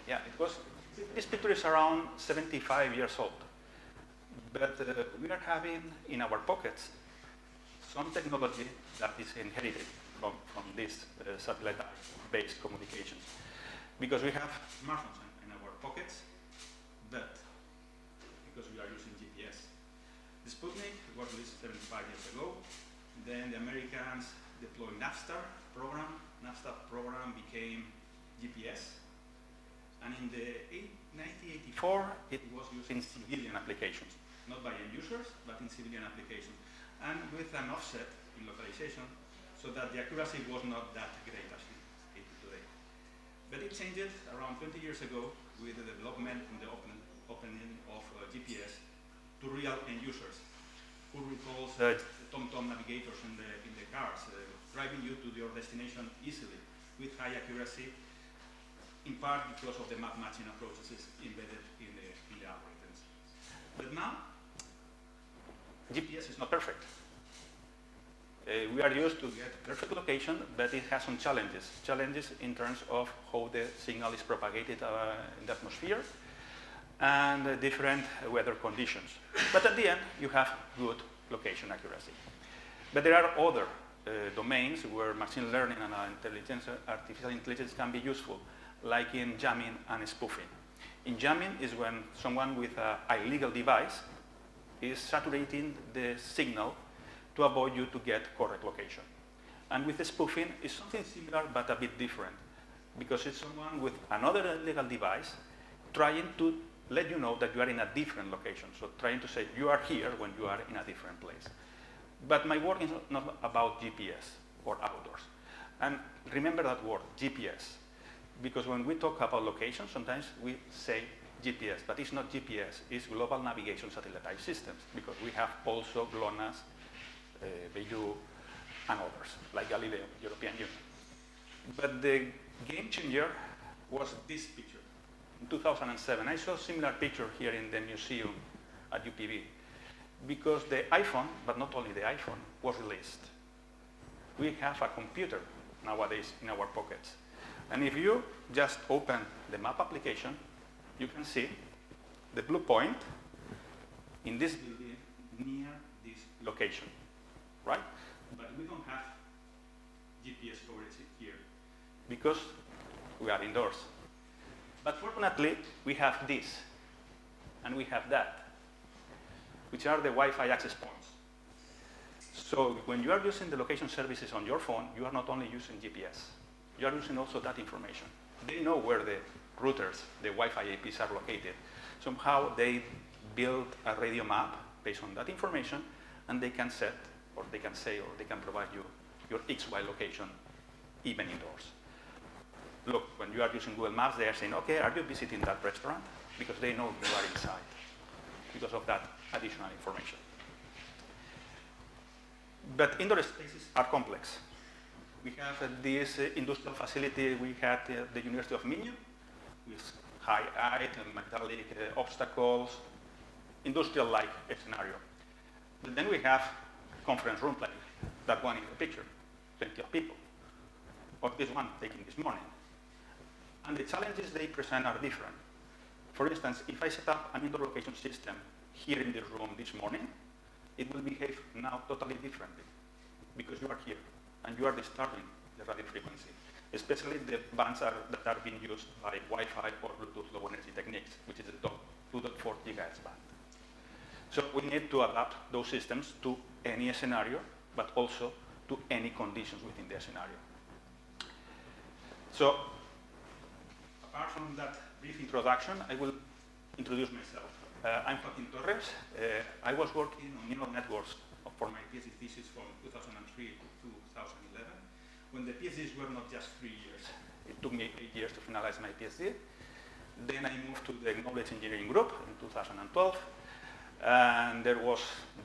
Yeah, this picture is around 75 years old. But we are having in our pockets some technology that is inherited from this satellite-based communications. Because we have smartphones in our pockets, but because we are using GPS. The Sputnik was released 75 years ago. Then the Americans deployed NAVSTAR program. NAVSTAR program became GPS. And in the 1984, it was used in civilian applications, not by end users, but in civilian applications. And with an offset in localization, so that the accuracy was not that great as it is today. But it changed around 20 years ago with the development and the opening of GPS to real end users. Who recalls TomTom navigators in the cars, driving you to your destination easily with high accuracy, in part because of the map matching approaches embedded in the algorithms. But now, GPS is not perfect. We are used to get perfect location, but it has some challenges. Challenges in terms of how the signal is propagated in the atmosphere and different weather conditions. But at the end, you have good location accuracy. But there are other domains where machine learning and artificial intelligence can be useful, like in jamming and spoofing. In jamming is when someone with an illegal device is saturating the signal to avoid you to get correct location. And with the spoofing, it's something similar but a bit different, because it's someone with another illegal device trying to let you know that you are in a different location. So trying to say you are here when you are in a different place. But my work is not about GPS or outdoors. And remember that word, GPS, because when we talk about location, sometimes we say GPS, but it's not GPS, it's Global Navigation Satellite Systems, because we have also GLONASS, VSCF, and others, like Galileo, European Union. But the game changer was this picture. In 2007, I saw a similar picture here in the museum at UPV, because the iPhone, but not only the iPhone, was released. We have a computer nowadays in our pockets. And if you just open the map application, you can see the blue point in this building near this location, right? But we don't have GPS coverage here because we are indoors. But fortunately, we have this and we have that, which are the Wi-Fi access points. So when you are using the location services on your phone, you are not only using GPS, you are using also that information. They know where the routers, the Wi-Fi APs are located. Somehow they build a radio map based on that information, and they can set, or they can say, or they can provide you your XY location, even indoors. Look, when you are using Google Maps, they are saying, okay, are you visiting that restaurant? Because they know you are inside, because of that additional information. But indoor spaces are complex. We have this industrial facility we had at the University of Minho, with high height and metallic obstacles, industrial-like scenario. But then we have conference room like that one in the picture, plenty of people, or this one taken this morning. And the challenges they present are different. For instance, if I set up an indoor location system here in this room this morning, it will behave now totally differently, because you are here and you are disturbing the radio frequency, especially the bands that are being used by Wi-Fi or Bluetooth low energy techniques, which is the 2.4 gigahertz band. So we need to adapt those systems to any scenario, but also to any conditions within the scenario. So apart from that brief introduction, I will introduce myself. I'm Joaquín Torres. I was working on neural networks for my PhD thesis from 2003 to 2011, when the PhDs were not just 3 years. It took me 8 years to finalize my PhD. Then I moved to the knowledge engineering group in 2012, and there was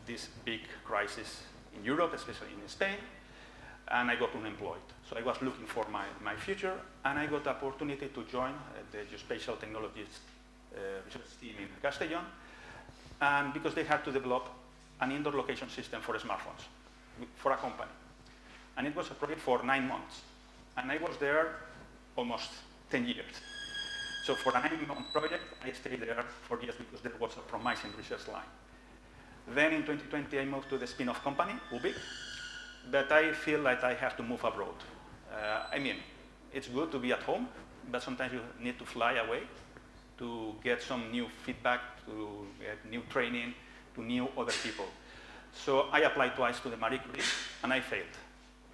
this big crisis in Europe, especially in Spain, and I got unemployed. So I was looking for my future, and I got the opportunity to join the Geospatial Technologies research team in Castellón, and because they had to develop an indoor location system for smartphones for a company. And it was a project for 9 months. And I was there almost 10 years. So for a 9-month project, I stayed there 4 years because there was a promising research line. Then in 2020, I moved to the spin-off company, Ubik, but I feel like I have to move abroad. I mean, it's good to be at home, but sometimes you need to fly away to get some new feedback, to get new training, to know other people. So I applied twice to the Marie Curie, and I failed.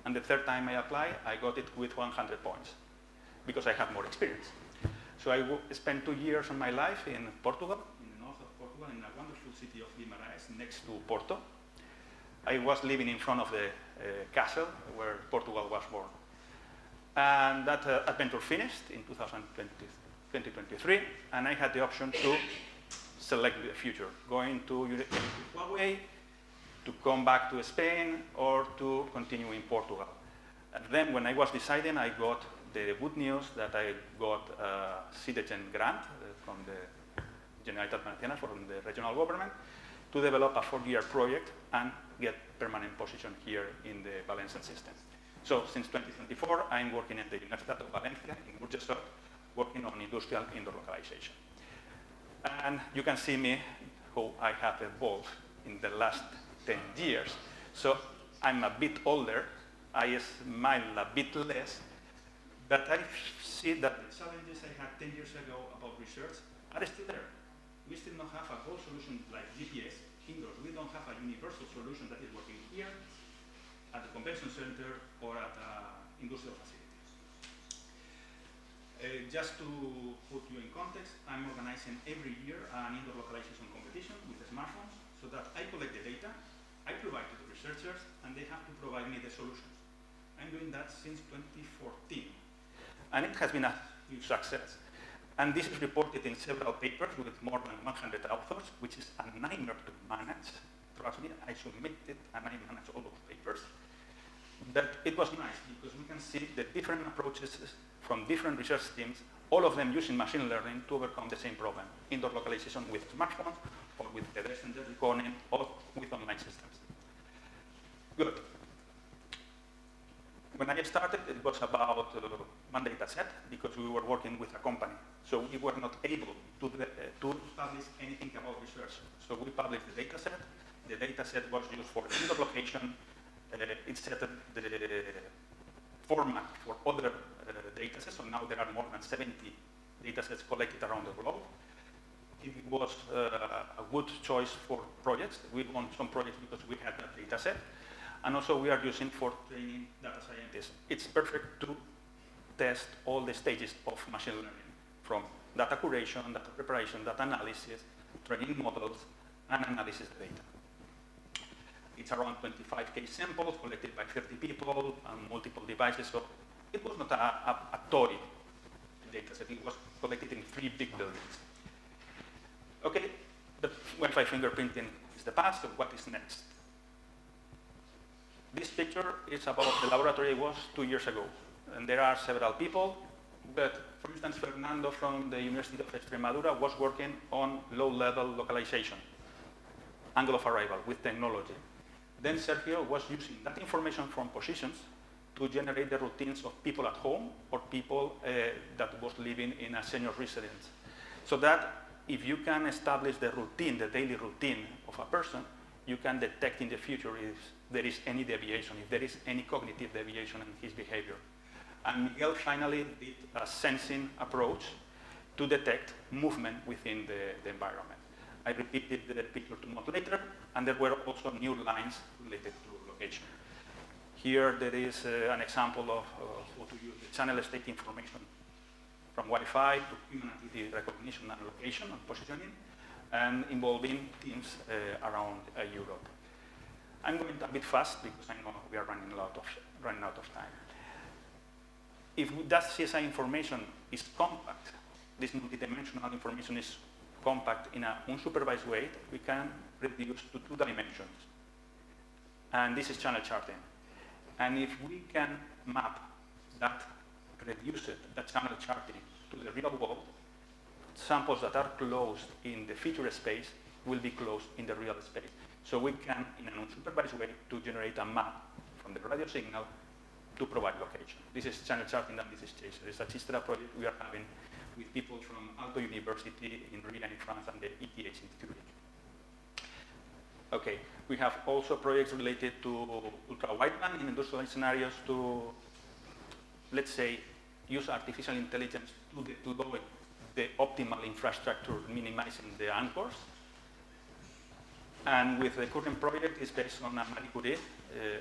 And the third time I applied, I got it with 100 points, because I have more experience. So I spent 2 years of my life in Portugal, in the north of Portugal, in a wonderful city of Guimarães, next to Porto. I was living in front of the castle where Portugal was born. And that adventure finished in 2023, and I had the option to select the future, going to Huawei, to come back to Spain, or to continue in Portugal. And then when I was deciding, I got the good news that I got a citizen grant from the Generalitat Valenciana, from the regional government, to develop a 4-year project and get permanent position here in the Valencian system. So since 2024, I'm working at the Universitat of València in Burgessot, working on industrial indoor localization. And you can see me, how I have evolved in the last 10 years. So I'm a bit older, I smile a bit less, but I see that the challenges I had 10 years ago about research are still there. We still don't have a whole solution like GPS indoors. We don't have a universal solution that is working here at the convention center or at industrial facilities. Just to put you in context, I'm organizing every year an indoor localization competition with smartphones so that I collect the data, I provide to the researchers, and they have to provide me the solutions. I'm doing that since 2014, and it has been a huge success. And this is reported in several papers with more than 100 authors, which is a nightmare to manage. Trust me, I submitted and I managed all those papers. But it was nice because we can see the different approaches from different research teams, all of them using machine learning to overcome the same problem, indoor localization with smartphones or with pedestrian recording or with online systems. Good. When I started, it was about one data set because we were working with a company. So we were not able to publish anything about research. So we published the data set. The data set was used for indoor location. It set the format for other data sets. So now there are more than 70 data sets collected around the globe. It was a good choice for projects. We won some projects because we had that data set. And also we are using for training data scientists. It's perfect to test all the stages of machine learning, from data curation, data preparation, data analysis, training models, and analysis data. It's around 25K samples collected by 30 people and multiple devices. So it was not a toy data set. It was collected in 3 big buildings. Okay, the Wi-Fi fingerprinting is the past, so what is next? This picture is about the laboratory it was 2 years ago. And there are several people, but for instance, Fernando from the University of Extremadura was working on low-level localization, angle of arrival with technology. Then Sergio was using that information from positions to generate the routines of people at home or people that was living in a senior residence. So that if you can establish the routine, the daily routine of a person, you can detect in the future if there is any deviation, if there is any cognitive deviation in his behavior. And Miguel finally did a sensing approach to detect movement within the environment. I repeated the picture to mod later, and there were also new lines related to location. Here there is an example of how to use the channel state information from Wi-Fi to human activity recognition and location and positioning, and involving teams around Europe. I'm going a bit fast because I know we are running out of time. If that CSI information is compact, this multidimensional information is compact in an unsupervised way, we can reduce to 2 dimensions. And this is channel charting. And if we can map that, reduce it, that channel charting to the real world, samples that are closed in the feature space will be closed in the real space. So we can, in an unsupervised way, to generate a map from the radio signal to provide location. This is channel charting and this is Chaser. It's a Chaser project we are having with people from Aalto University in Rouen in France and the ETH in Zurich. Okay, we have also projects related to ultra-wideband in industrial scenarios to, let's say, use artificial intelligence to deploy the optimal infrastructure, minimizing the anchors. And with the current project, it's based on a Marie Curie,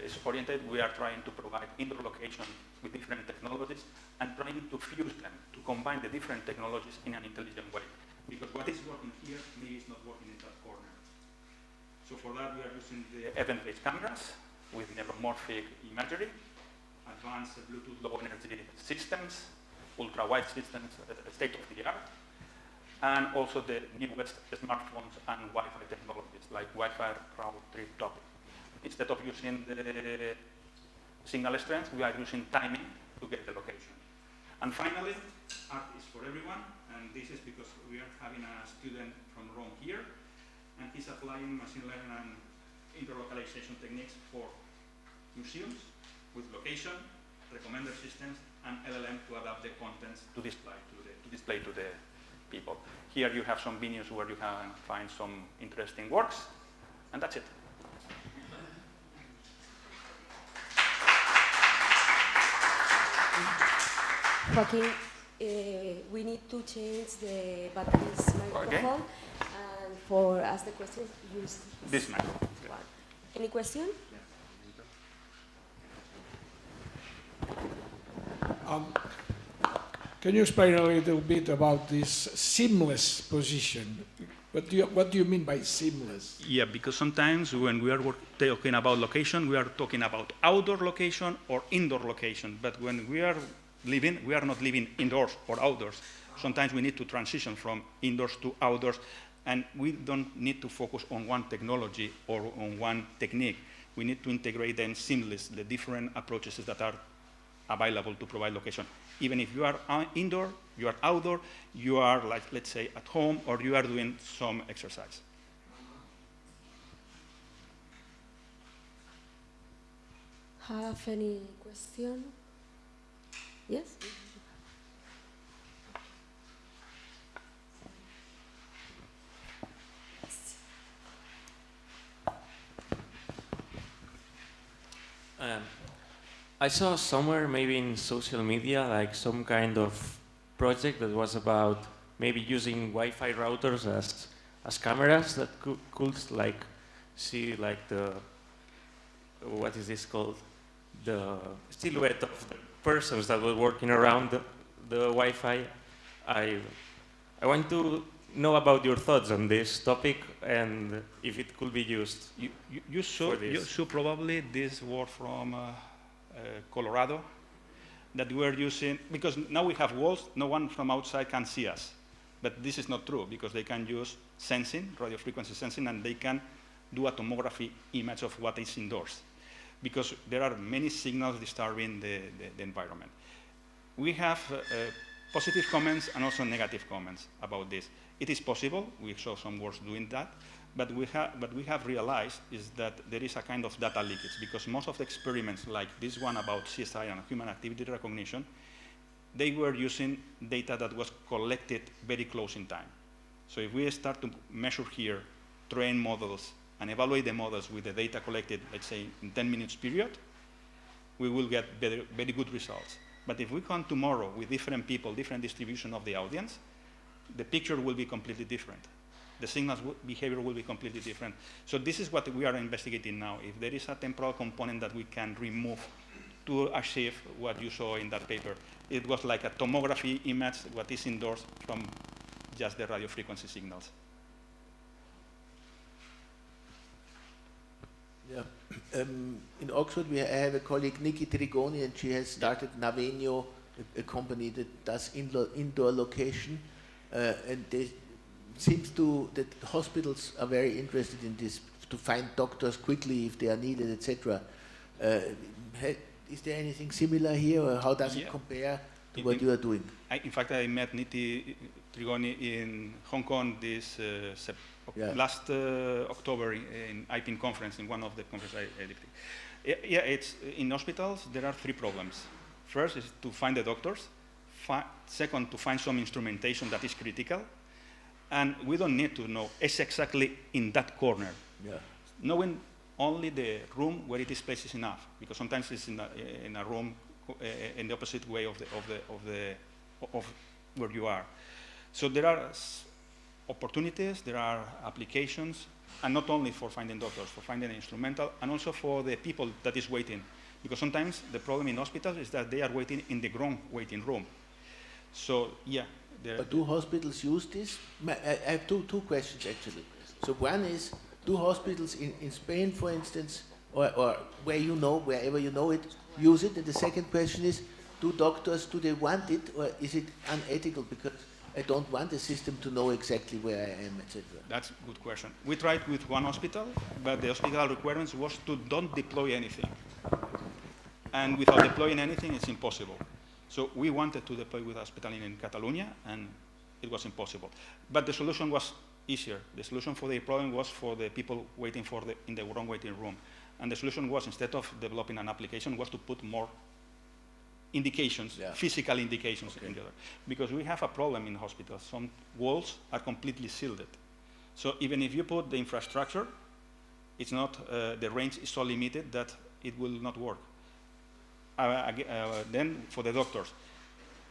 is oriented. We are trying to provide indoor location with different technologies and trying to fuse them, to combine the different technologies in an intelligent way. Because what is working here, maybe is not working in that corner. So for that, we are using the event-based cameras with neuromorphic imagery, advanced Bluetooth low energy systems, ultra-wide systems, state-of-the-art, and also the newest smartphones and Wi-Fi technologies like Wi-Fi route trip topic. Instead of using the signal strength, we are using timing to get the location. And finally, art is for everyone, and this is because we are having a student from Rome here, and he's applying machine learning and interlocalization techniques for museums with location, recommender systems, and LLM to adapt the contents to display to the people. Here you have some venues where you can find some interesting works, and that's it. Joaquin, we need to change the battery's microphone, and for ask the question, use this microphone. Any question? Can you explain a little bit about this seamless position? What do you mean by seamless? Yeah, because sometimes when we are talking about location, we are talking about outdoor location or indoor location. But when we are living, we are not living indoors or outdoors. Sometimes we need to transition from indoors to outdoors, and we don't need to focus on one technology or on one technique. We need to integrate them seamlessly, the different approaches that are available to provide location. Even if you are indoor, you are outdoor, you are, like, let's say, at home, or you are doing some exercise. Have any question? Yes? I saw somewhere, maybe in social media, like some kind of project that was about maybe using Wi-Fi routers as cameras that could like see like the, what is this called? The silhouette of the persons that were working around the Wi-Fi. I want to know about your thoughts on this topic and if it could be used. You saw probably this word from Colorado that we are using, because now we have walls, no one from outside can see us. But this is not true, because they can use sensing, radio frequency sensing, and they can do a tomography image of what is indoors, because there are many signals disturbing the environment. We have positive comments and also negative comments about this. It is possible, we saw some works doing that, but we have realized is that there is a kind of data leakage, because most of the experiments like this one about CSI and human activity recognition, they were using data that was collected very close in time. So if we start to measure here, train models, and evaluate the models with the data collected, let's say, in 10 minutes period, we will get very good results. But if we come tomorrow with different people, different distribution of the audience, the picture will be completely different. The signals behavior will be completely different. So this is what we are investigating now. If there is a temporal component that we can remove to achieve what you saw in that paper, it was like a tomography image, what is indoors from just the radio frequency signals. Yeah. In Oxford, I have a colleague, Nikki Trigoni, and she has started Navenio, a company that does indoor location, and they seems that hospitals are very interested in this, to find doctors quickly if they are needed, etc. Is there anything similar here, or how does it compare to what you are doing? In fact, I met Niti Trigoni in Hong Kong this last October in IPIN conference, in one of the conferences I did. Yeah, it's in hospitals there are three problems. First is to find the doctors. Second, to find some instrumentation that is critical. And we don't need to know it's exactly in that corner. Yeah. Knowing only the room where it is placed is enough, because sometimes it's in a room in the opposite way of where you are. So there are opportunities, there are applications, and not only for finding doctors, for finding an instrumental, and also for the people that is waiting. Because sometimes the problem in hospitals is that they are waiting in the wrong waiting room. So, yeah. But do hospitals use this? I have two questions, actually. So one is, do hospitals in Spain, for instance, or where you know, wherever you know it, use it? And the second question is, do doctors, do they want it, or is it unethical? Because I don't want the system to know exactly where I am, etc. That's a good question. We tried with one hospital, but the hospital requirements was to don't deploy anything. And without deploying anything, it's impossible. So we wanted to deploy with a hospital in Catalonia, and it was impossible. But the solution was easier. The solution for the problem was for the people waiting in the wrong waiting room. And the solution was, instead of developing an application, was to put more indications, physical indications in the other. Because we have a problem in hospitals. Some walls are completely sealed. So even if you put the infrastructure, it's not, the range is so limited that it will not work. Then for the doctors,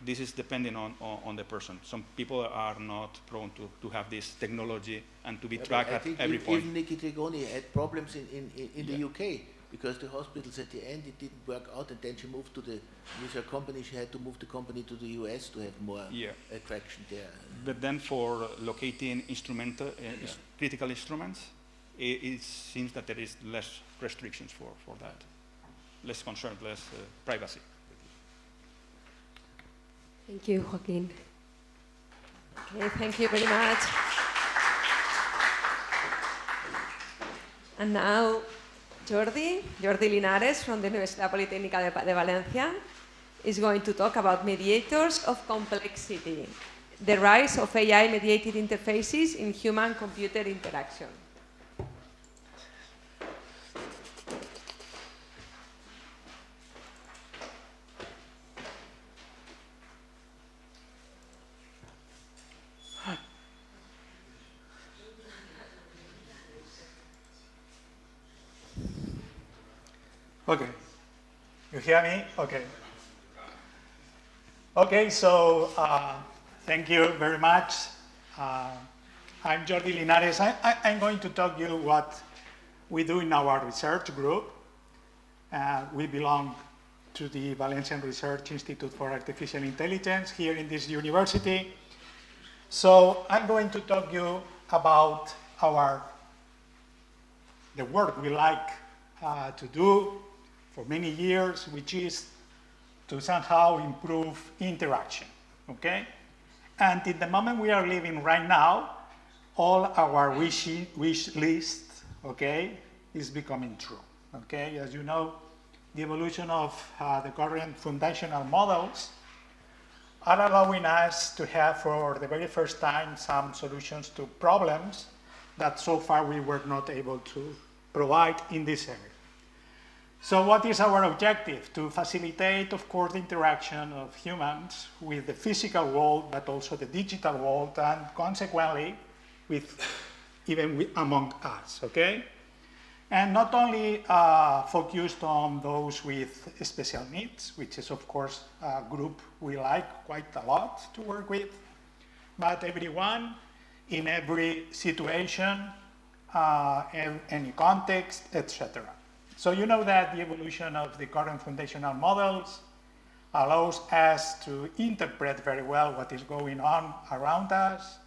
this is depending on the person. Some people are not prone to have this technology and to be tracked at every point. Even Nikki Trigoni had problems in the UK, because the hospitals at the end, it didn't work out, and then she moved to with her company, she had to move the company to the US to have more traction there. But then for locating critical instruments, it seems that there is less restrictions for that, less concern, less privacy. Thank you, Joaquin. Okay, thank you very much. And now, Jordi Linares from the Universitat Politècnica de València is going to talk about mediators of complexity, the rise of AI-mediated interfaces in human-computer interaction. Okay, you hear me? Okay. Okay, so thank you very much. I'm Jordi Linares. I'm going to talk you what we do in our research group. We belong to the Valencian Research Institute for Artificial Intelligence here in this university. So I'm going to talk you about the work we like to do for many years, which is to somehow improve interaction, okay? And in the moment we are living right now, all our wish list, okay, is becoming true, okay? As you know, the evolution of the current foundational models are allowing us to have, for the very first time, some solutions to problems that so far we were not able to provide in this area. So what is our objective? To facilitate, of course, the interaction of humans with the physical world, but also the digital world, and consequently, even among us, okay? And not only focused on those with special needs, which is, of course, a group we like quite a lot to work with, but everyone in every situation, any context, etc. So you know that the evolution of the current foundational models allows us to interpret very well what is going on around us.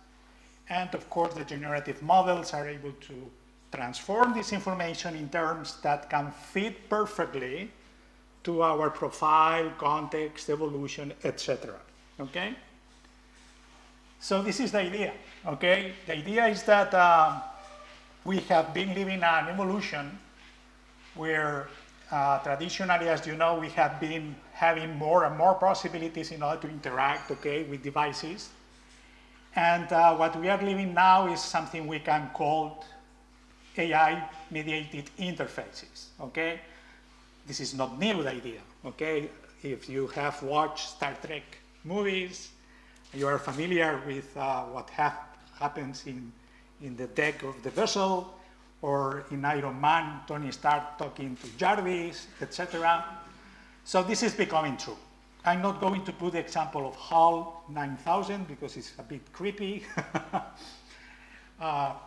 And of course, the generative models are able to transform this information in terms that can fit perfectly to our profile, context, evolution, etc. Okay? So this is the idea, okay? The idea is that we have been living an evolution where traditionally, as you know, we have been having more and more possibilities in order to interact, okay, with devices. And what we are living now is something we can call AI-mediated interfaces, okay? This is not new, the idea, okay? If you have watched Star Trek movies, you are familiar with what happens in the deck of the vessel, or in Iron Man, Tony Stark talking to Jarvis, etc. So this is becoming true. I'm not going to put the example of HAL 9000 because it's a bit creepy.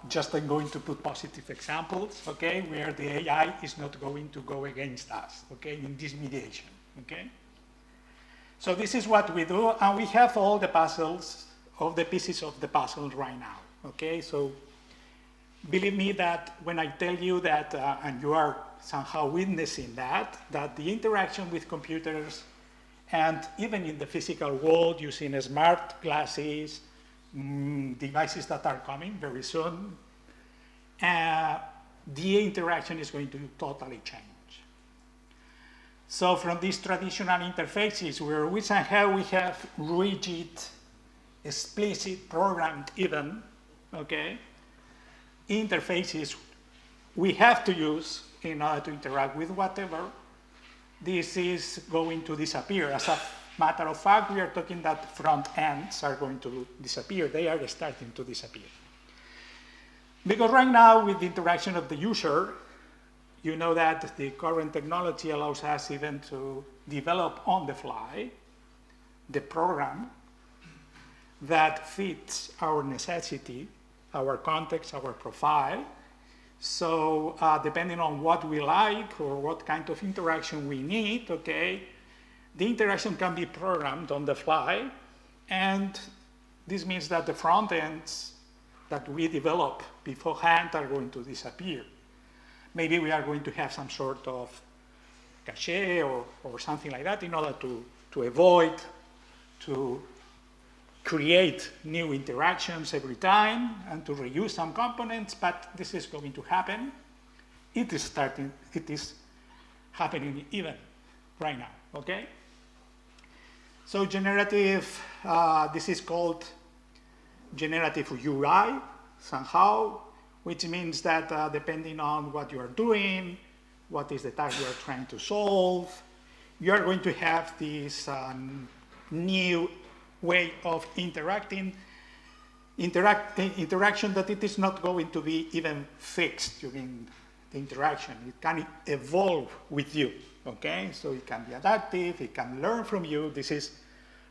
Just I'm going to put positive examples, okay, where the AI is not going to go against us, okay, in this mediation, okay? So this is what we do, and we have all the puzzles, all the pieces of the puzzle right now, okay? So believe me that when I tell you that, and you are somehow witnessing that the interaction with computers and even in the physical world using smart glasses, devices that are coming very soon, the interaction is going to totally change. So from these traditional interfaces where we somehow we have rigid, explicit, programmed even, okay, interfaces we have to use in order to interact with whatever, this is going to disappear. As a matter of fact, we are talking that front ends are going to disappear. They are starting to disappear. Because right now, with the interaction of the user, you know that the current technology allows us even to develop on the fly the program that fits our necessity, our context, our profile, So depending on what we like or what kind of interaction we need, okay, the interaction can be programmed on the fly. And this means that the front ends that we develop beforehand are going to disappear. Maybe we are going to have some sort of cache or something like that in order to avoid to create new interactions every time and to reuse some components, but this is going to happen. It is happening even right now, okay? So generative, this is called generative UI somehow, which means that depending on what you are doing, what is the task you are trying to solve, you are going to have this new way of interaction that it is not going to be even fixed during the interaction. It can evolve with you, okay? So it can be adaptive, it can learn from you. This is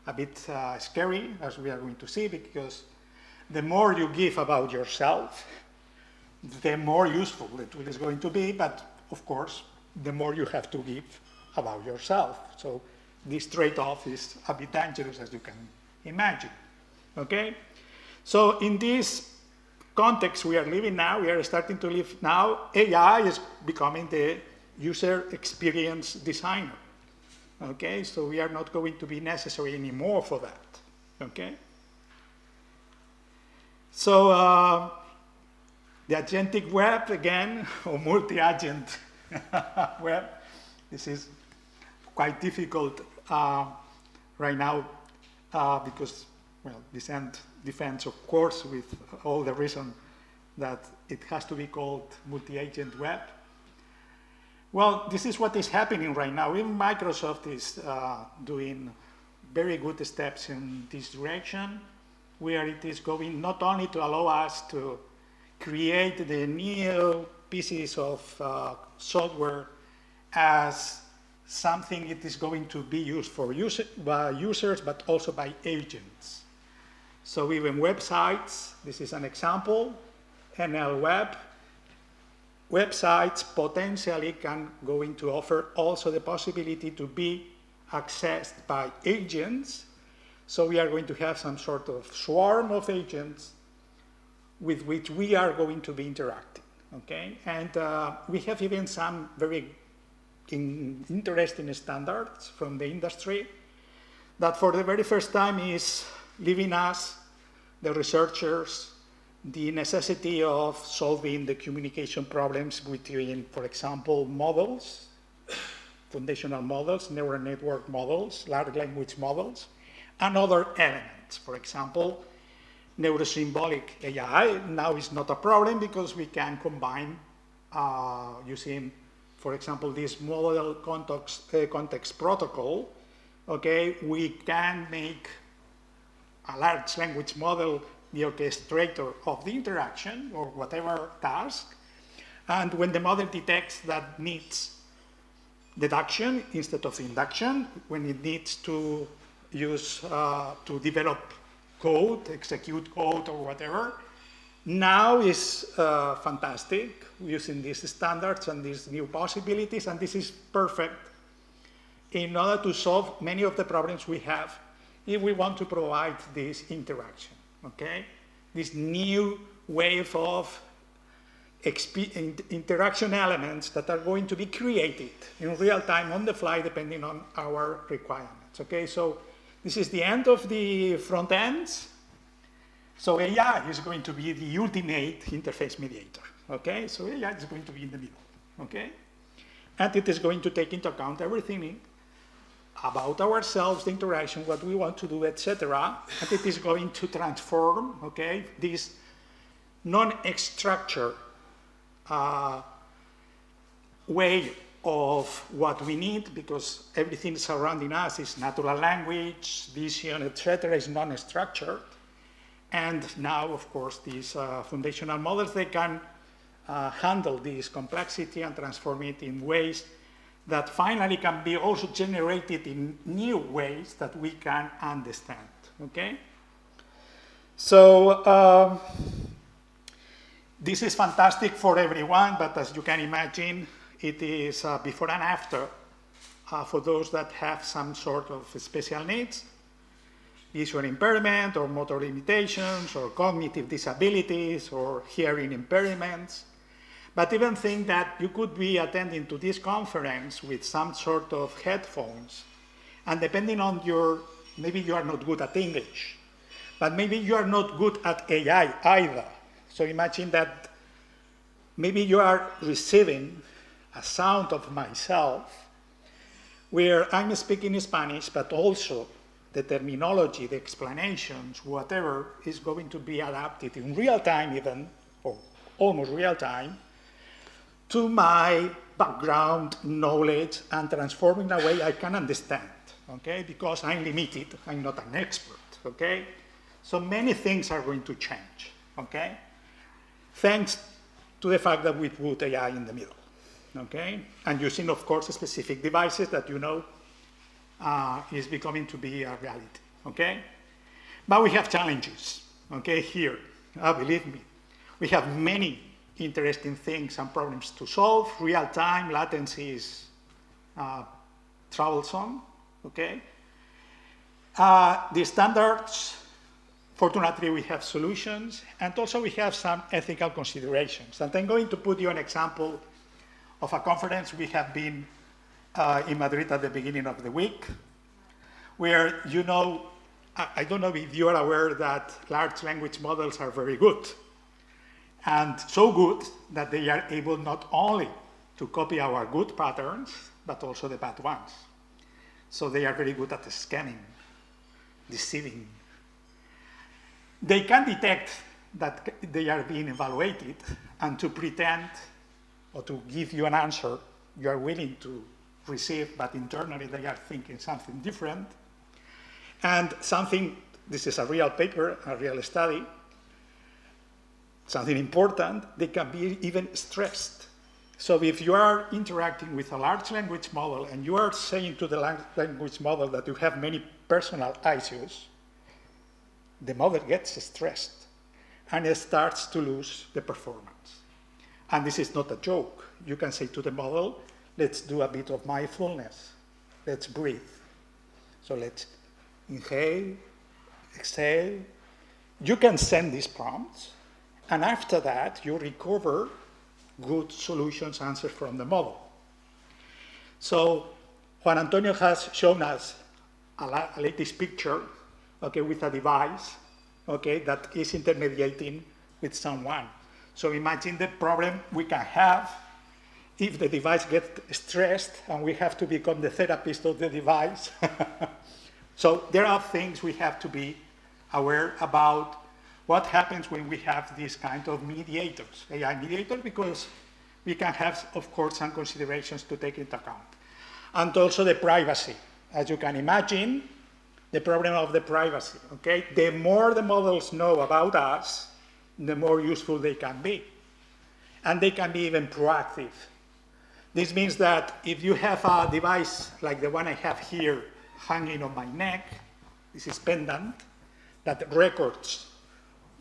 a bit scary, as we are going to see, because the more you give about yourself, the more useful the tool is going to be, but of course, the more you have to give about yourself. So this trade-off is a bit dangerous, as you can imagine, okay? So in this context we are living now, we are starting to live now, AI is becoming the user experience designer, okay? So we are not going to be necessary anymore for that, okay? So the agentic web, again, or multi-agent web, this is quite difficult right now because, well, Vicent defends, of course, with all the reason that it has to be called multi-agent web. Well, this is what is happening right now. Even Microsoft is doing very good steps in this direction, where it is going not only to allow us to create the new pieces of software as something it is going to be used for by users, but also by agents. So even websites, this is an example, NL Web, websites potentially can going to offer also the possibility to be accessed by agents. So we are going to have some sort of swarm of agents with which we are going to be interacting, okay? And we have even some very interesting standards from the industry that for the very first time is leaving us, the researchers, the necessity of solving the communication problems between, for example, models, foundational models, neural network models, large language models, and other elements. For example, neurosymbolic AI now is not a problem because we can combine using, for example, this model context protocol. Okay, we can make a large language model the orchestrator of the interaction or whatever task. And when the model detects that needs deduction instead of induction, when it needs to use, to develop code, execute code or whatever, now is fantastic using these standards and these new possibilities, and this is perfect in order to solve many of the problems we have if we want to provide this interaction, okay? This new wave of interaction elements that are going to be created in real time on the fly depending on our requirements, okay? So this is the end of the front ends. So AI is going to be the ultimate interface mediator, okay? So AI is going to be in the middle, okay? And it is going to take into account everything about ourselves, the interaction, what we want to do, etc. And it is going to transform, okay, this non-structured way of what we need, because everything surrounding us is natural language, vision, etc. is non-structured. And now, of course, these foundational models, they can handle this complexity and transform it in ways that finally can be also generated in new ways that we can understand, okay? So This is fantastic for everyone, but as you can imagine, it is before and after for those that have some sort of special needs, visual impairment or motor limitations or cognitive disabilities or hearing impairments. But even think that you could be attending to this conference with some sort of headphones, and depending on maybe you are not good at English, but maybe you are not good at AI either. So imagine that maybe you are receiving a sound of myself where I'm speaking Spanish, but also the terminology, the explanations, whatever is going to be adapted in real time even, or almost real time, to my background knowledge and transform in a way I can understand, okay? Because I'm limited, I'm not an expert, okay? So many things are going to change, okay? Thanks to the fact that we put AI in the middle, okay? And using, of course, specific devices that you know is becoming to be a reality, okay? But we have challenges, okay, here. Believe me, we have many interesting things and problems to solve. Real-time latency is troublesome, okay? The standards, fortunately, we have solutions, and also we have some ethical considerations. And I'm going to put you an example of a conference we have been in Madrid at the beginning of the week, where, you know, I don't know if you are aware that large language models are very good, and so good that they are able not only to copy our good patterns, but also the bad ones. So they are very good at scanning, deceiving. They can detect that they are being evaluated, and to pretend or to give you an answer you are willing to receive, but internally they are thinking something different. And something, this is a real paper, a real study, something important, they can be even stressed. So if you are interacting with a large language model and you are saying to the language model that you have many personal issues, the model gets stressed and it starts to lose the performance. And this is not a joke. You can say to the model, let's do a bit of mindfulness. Let's breathe. So let's inhale, exhale. You can send these prompts, and after that, you recover good solutions, answers from the model. So Juan Antonio has shown us a latest picture, okay, with a device, okay, that is intermediating with someone. So imagine the problem we can have if the device gets stressed and we have to become the therapist of the device. So there are things we have to be aware about what happens when we have these kind of mediators, AI mediators, because we can have, of course, some considerations to take into account. And also the privacy. As you can imagine, the problem of the privacy, okay? The more the models know about us, the more useful they can be. And they can be even proactive. This means that if you have a device like the one I have here hanging on my neck, this is pendant, that records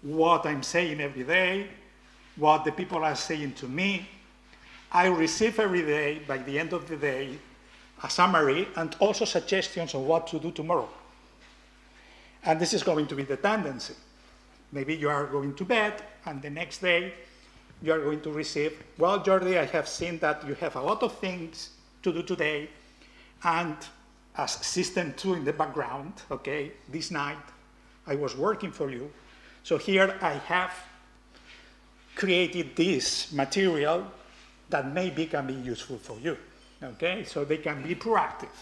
what I'm saying every day, what the people are saying to me. I receive every day, by the end of the day, a summary and also suggestions on what to do tomorrow. And this is going to be the tendency. Maybe you are going to bed, and the next day you are going to receive, well, Jordi, I have seen that you have a lot of things to do today, and as system 2 in the background, okay, this night I was working for you. So here I have created this material that maybe can be useful for you, okay? So they can be proactive,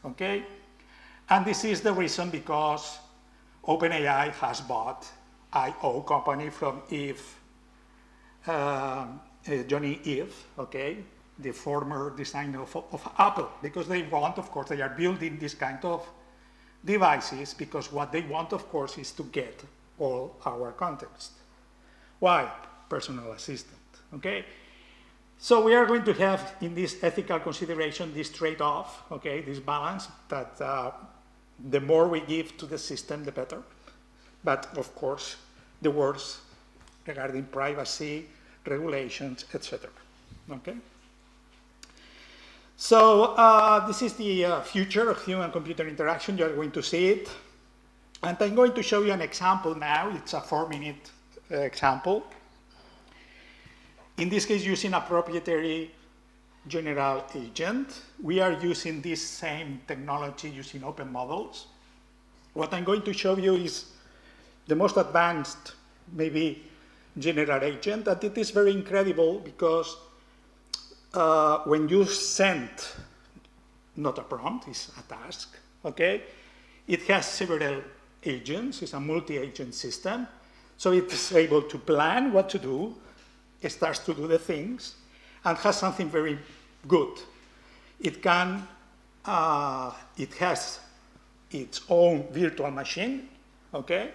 okay? And this is the reason because OpenAI has bought I.O. company from Johnny Ive, okay? The former designer of Apple, because they want, of course, they are building this kind of devices because what they want, of course, is to get all our context. Why? Personal assistant, okay? So we are going to have in this ethical consideration this trade-off, okay, this balance that the more we give to the system, the better. But of course, the worse regarding privacy, regulations, etc. Okay? So this is the future of human-computer interaction. You are going to see it. And I'm going to show you an example now. It's a 4-minute example. In this case, using a proprietary general agent. We are using this same technology using open models. What I'm going to show you is the most advanced, maybe, general agent. And it is very incredible because when you send, not a prompt, it's a task, okay? It has several agents. It's a multi-agent system. So it is able to plan what to do. It starts to do the things and has something very good. It can, it has its own virtual machine, okay?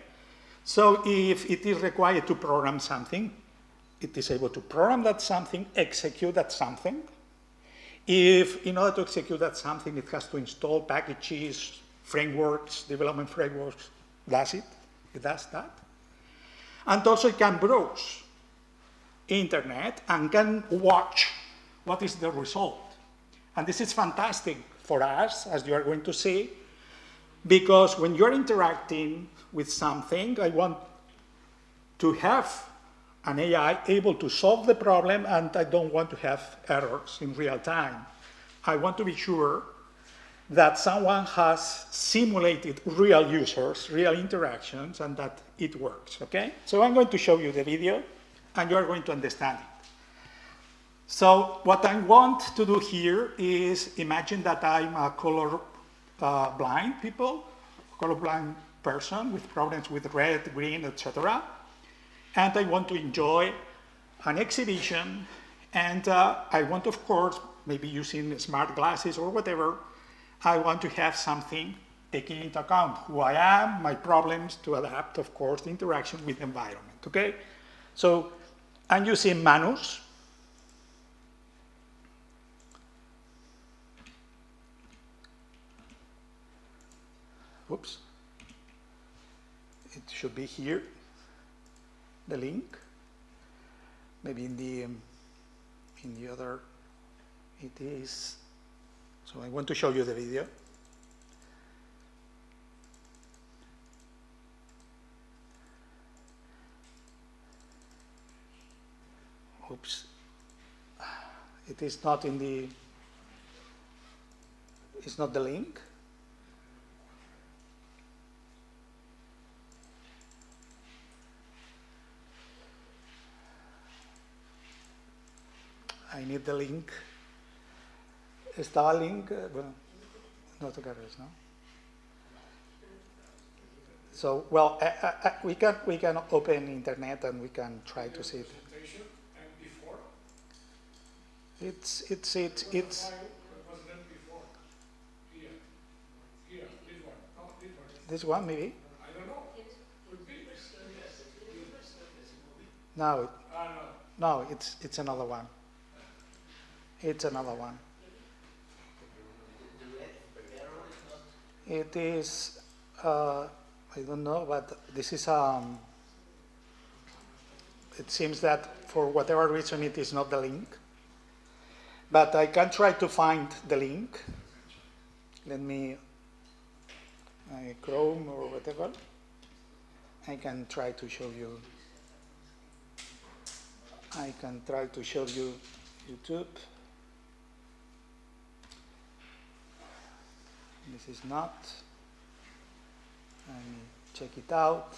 So if it is required to program something, it is able to program that something, execute that something. If in order to execute that something, it has to install packages, frameworks, development frameworks, does it? It does that. And also it can browse internet and can watch what is the result. And this is fantastic for us, as you are going to see, because when you're interacting with something, I want to have an AI able to solve the problem, and I don't want to have errors in real time. I want to be sure that someone has simulated real users, real interactions, and that it works, okay? So I'm going to show you the video, and you are going to understand it. So what I want to do here is imagine that I'm a color blind person with problems with red, green, etc. And I want to enjoy an exhibition, and I want, of course, maybe using smart glasses or whatever, I want to have something taking into account who I am, my problems, to adapt, of course, the interaction with the environment, okay? So I'm using Manus. Oops. It should be here, the link. Maybe in the other, it is. So I want to show you the video. Oops. It is not in the, it's not the link. I need the link. Está el link, bueno, no tocarles, no? So, well, we can open internet and we can try to see it. It's. This one maybe? I don't know. No. No, it's another one. It's another one. It is, I don't know, but this is, it seems that for whatever reason it is not the link. But I can try to find the link. Let me, Chrome or whatever. I can try to show you. I can try to show you YouTube. This is not. Let me check it out.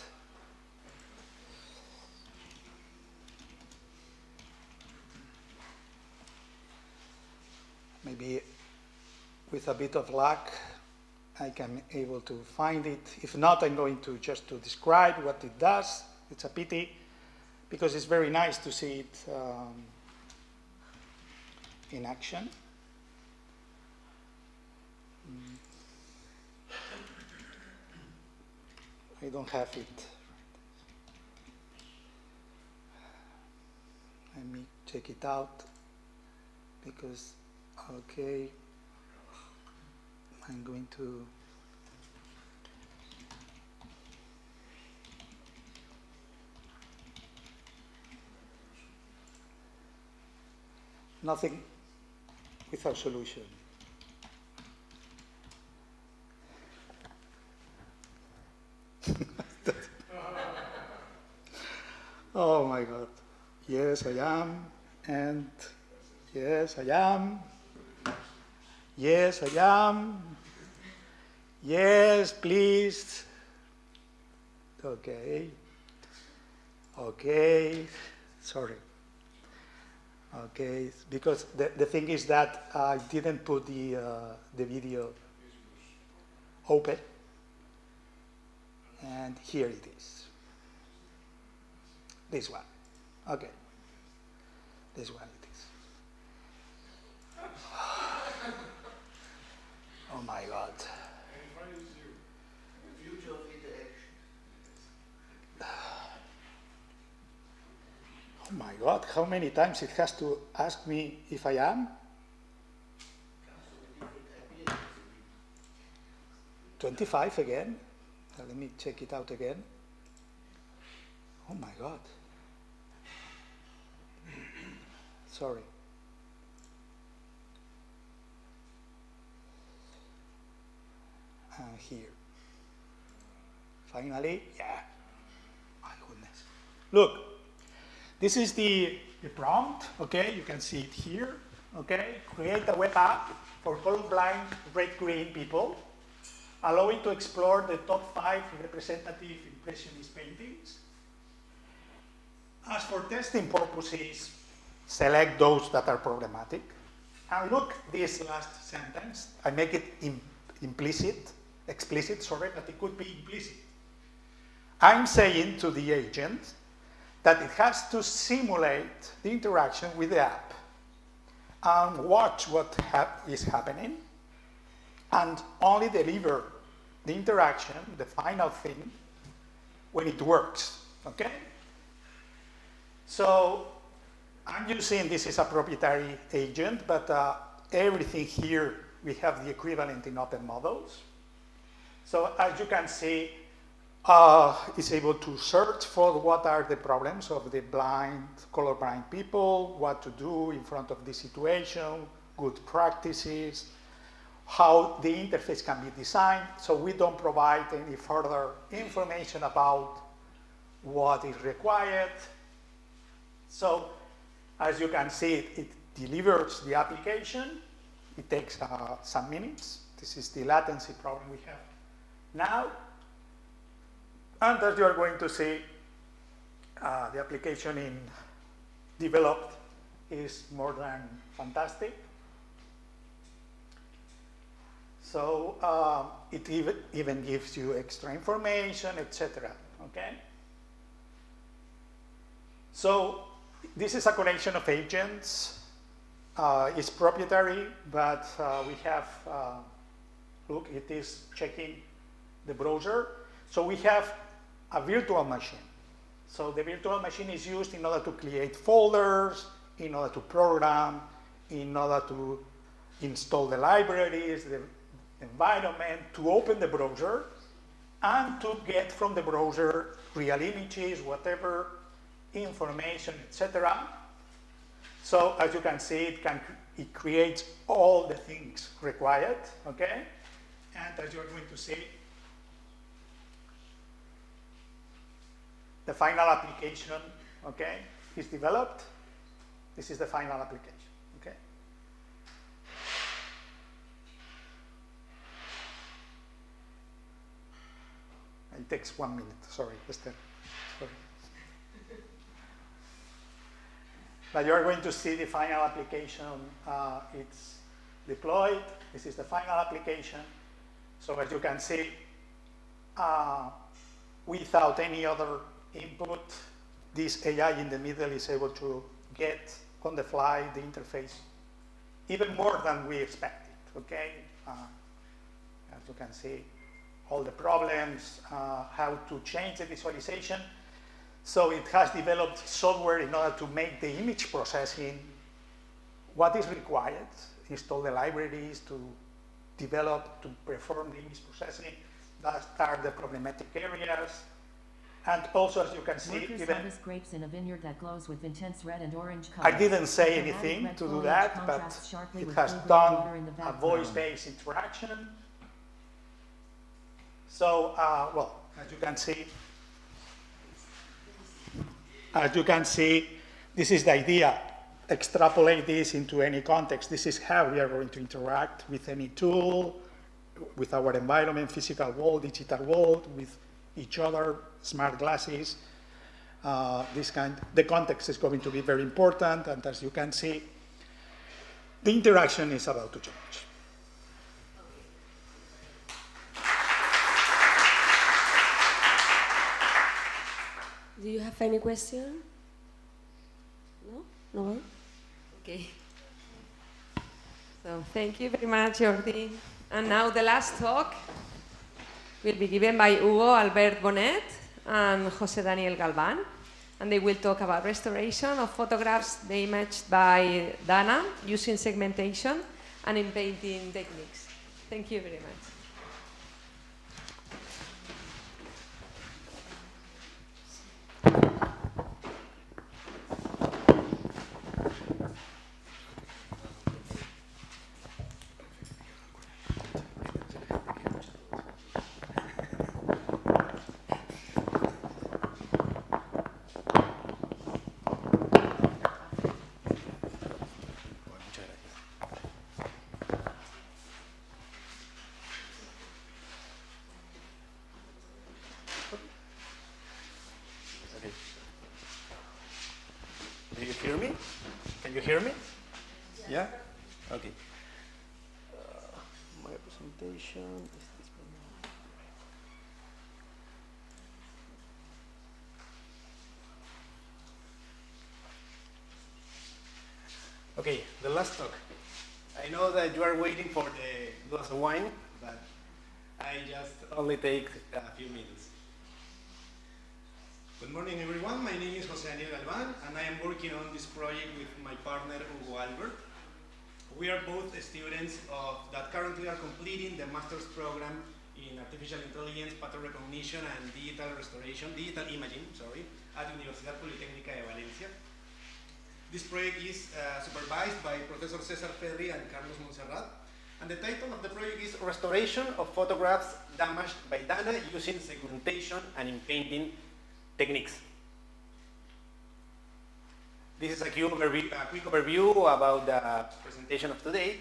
Maybe with a bit of luck, I can be able to find it. If not, I'm going to just to describe what it does. It's a pity because it's very nice to see it in action. I don't have it. Let me check it out because, okay, I'm going to. nothing without solution. Oh my God. Yes, I am. And yes, I am. Yes, I am. Yes, please. Okay. Okay. Sorry. Okay, because the thing is that I didn't put the video open. And here it is. This one. Okay. This one it is. Oh my God. Future of interaction. Oh my God, how many times it has to ask me if I am? 25 again? Let me check it out again. Oh my God. Sorry. And here. Finally, yeah. My goodness. Look, this is the prompt, okay? You can see it here, okay? Create a web app for colorblind red-green people, allowing to explore the top 5 representative impressionist paintings. As for testing purposes, select those that are problematic. And look this last sentence. I make it explicit, sorry, but it could be implicit. I'm saying to the agent that it has to simulate the interaction with the app and watch what is happening and only deliver the interaction, the final thing, when it works, okay? So I'm using, this is a proprietary agent, but everything here, we have the equivalent in open models. So as you can see, it's able to search for what are the problems of the colorblind people, what to do in front of this situation, good practices, how the interface can be designed. So we don't provide any further information about what is required. So as you can see, it delivers the application. It takes some minutes. This is the latency problem we have now. And as you are going to see, the application developed is more than fantastic. So it even gives you extra information, etc. Okay. So this is a collection of agents. It's proprietary, but we have, look, it is checking the browser. So we have a virtual machine. So the virtual machine is used in order to create folders, in order to program, in order to install the libraries, the environment, to open the browser, and to get from the browser real images, whatever, information, etc. So as you can see, it creates all the things required, okay? And as you're going to see, the final application, okay, is developed. This is the final application, okay? It takes 1 minute, sorry, Este. Sorry. But you are going to see the final application. It's deployed. This is the final application. So as you can see, without any other input, this AI in the middle is able to get on the fly the interface even more than we expected, okay? As you can see, all the problems, how to change the visualization. So it has developed software in order to make the image processing what is required, install the libraries to develop, to perform the image processing. That are the problematic areas. And also, as you can see, Workers even harvest grapes in a vineyard that glows with intense red and orange colors. I didn't say The dramatic anything red to do foliage that, but contrasts sharply it with has blue-green done water in the a background. voice-based interaction. So, well, as you can see, this is the idea. Extrapolate this into any context. This is how we are going to interact with any tool, with our environment, physical world, digital world, with each other, smart glasses. The context is going to be very important, and as you can see, the interaction is about to change. Do you have any question? No? No one? Okay. So thank you very much, Jordi. And now the last talk will be given by Hugo Albert Bonet and José Daniel Galván. And they will talk about restoration of photographs they imaged by Dana using segmentation and in painting techniques. Thank you very much. Do you hear me? Can you hear me? Yeah? Okay. My presentation is this one. Okay, the last talk. I know that you are waiting for the glass of wine, but I just only take a few minutes. Good morning, everyone. My name is José Daniel Galván, and I am working on this project with my partner, Hugo Albert. We are both students that currently are completing the master's program in artificial intelligence, pattern recognition, and digital imaging, at Universitat Politècnica de València. This project is supervised by Professor César Ferri and Carlos Montserrat, and the title of the project is Restoration of Photographs Damaged by Data Using Segmentation and in Painting Techniques. This is a quick overview about the presentation of today.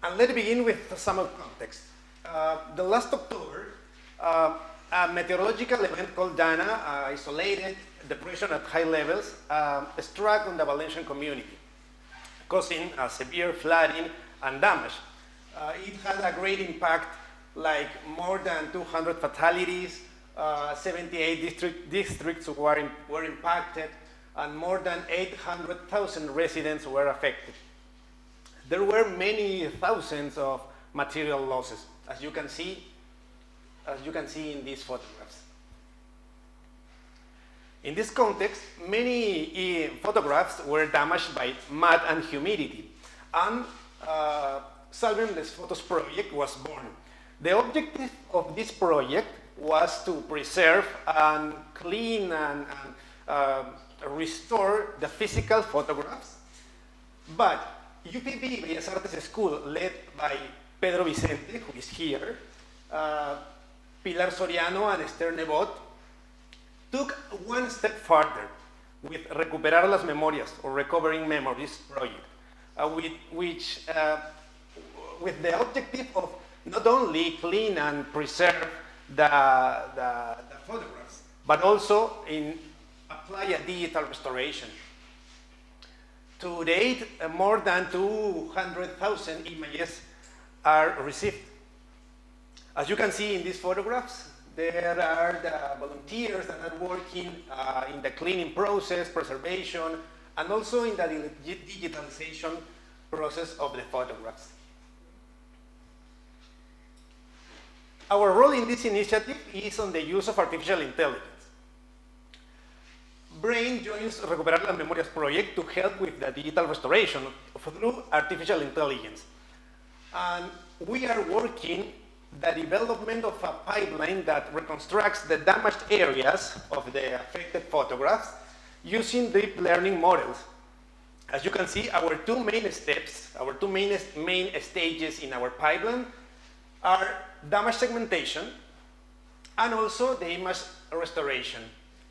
And let's begin with some context. The last October, a meteorological event called Dana, isolated depression at high levels, struck on the Valencian community, causing severe flooding and damage. It had a great impact, like more than 200 fatalities, 78 districts were impacted, and more than 800,000 residents were affected. There were many thousands of material losses, as you can see in these photographs. In this context, many photographs were damaged by mud and humidity, and Salvenless Photos project was born. The objective of this project was to preserve and clean and restore the physical photographs, but UPB Bellas Artes School, led by Pedro Vicent, who is here, Pilar Soriano and Esther Nebot, took one step further with Recuperar las Memorias, or Recovering Memories project, with the objective of not only clean and preserve the photographs, but also apply a digital restoration. To date, more than 200,000 images are received. As you can see in these photographs, there are the volunteers that are working in the cleaning process, preservation, and also in the digitalization process of the photographs. Our role in this initiative is on the use of artificial intelligence. BRAIN joins Recuperar las Memorias project to help with the digital restoration through artificial intelligence. And we are working the development of a pipeline that reconstructs the damaged areas of the affected photographs using deep learning models. As you can see, our two main steps, our two main stages in our pipeline are damage segmentation and also the image restoration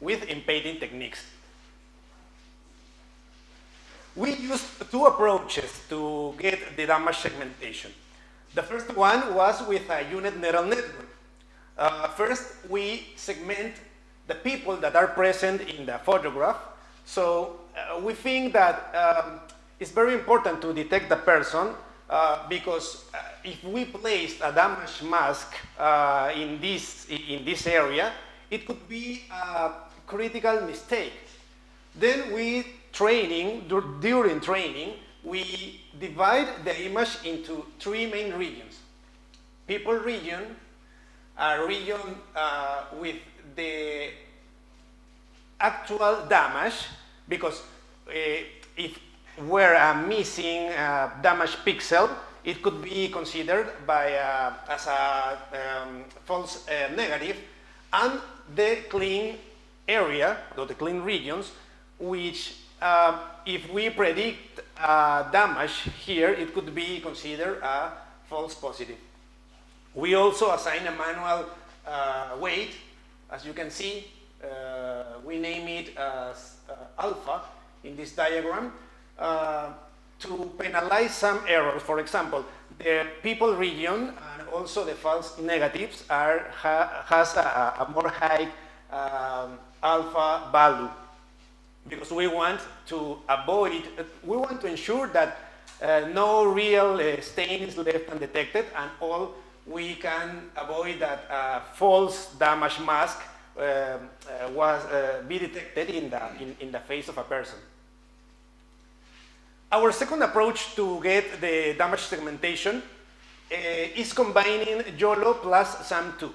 with in-painting techniques. We used two approaches to get the damage segmentation. The first one was with a unit neural network. First, we segment the people that are present in the photograph. So we think that it's very important to detect the person because if we placed a damage mask in this area, it could be a critical mistake. Then during training, we divide the image into three main regions. People region, a region with the actual damage, because if we're a missing damaged pixel, it could be considered as a false negative, and the clean area, or the clean regions, which if we predict damage here, it could be considered a false positive. We also assign a manual weight. As you can see, we name it as alpha in this diagram to penalize some errors. For example, the people region and also the false negatives has a more high alpha value, because we want to ensure that no real stain is left undetected, and all we can avoid that false damage mask be detected in the face of a person. Our second approach to get the damage segmentation is combining YOLO plus SAM2.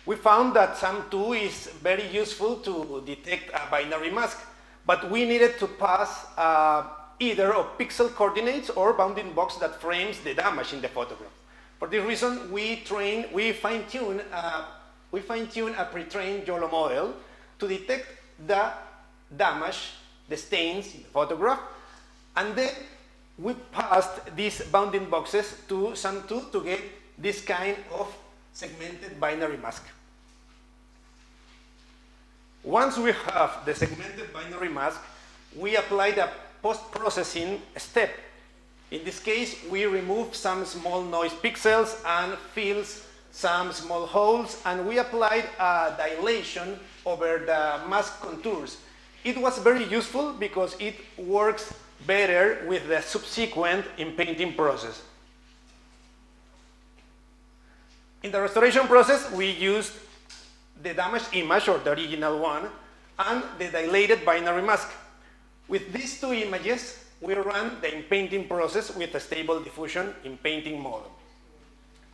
We found that SAM2 is very useful to detect a binary mask, but we needed to pass either of pixel coordinates or bounding box that frames the damage in the photograph. For this reason, we fine-tune a pre-trained YOLO model to detect the damage, the stains in the photograph, and then we passed these bounding boxes to SAM2 to get this kind of segmented binary mask. Once we have the segmented binary mask, we applied a post-processing step. In this case, we remove some small noise pixels and fills some small holes, and we applied a dilation over the mask contours. It was very useful because it works better with the subsequent in-painting process. In the restoration process, we used the damaged image, or the original one, and the dilated binary mask. With these two images, we ran the in-painting process with a stable diffusion in-painting model.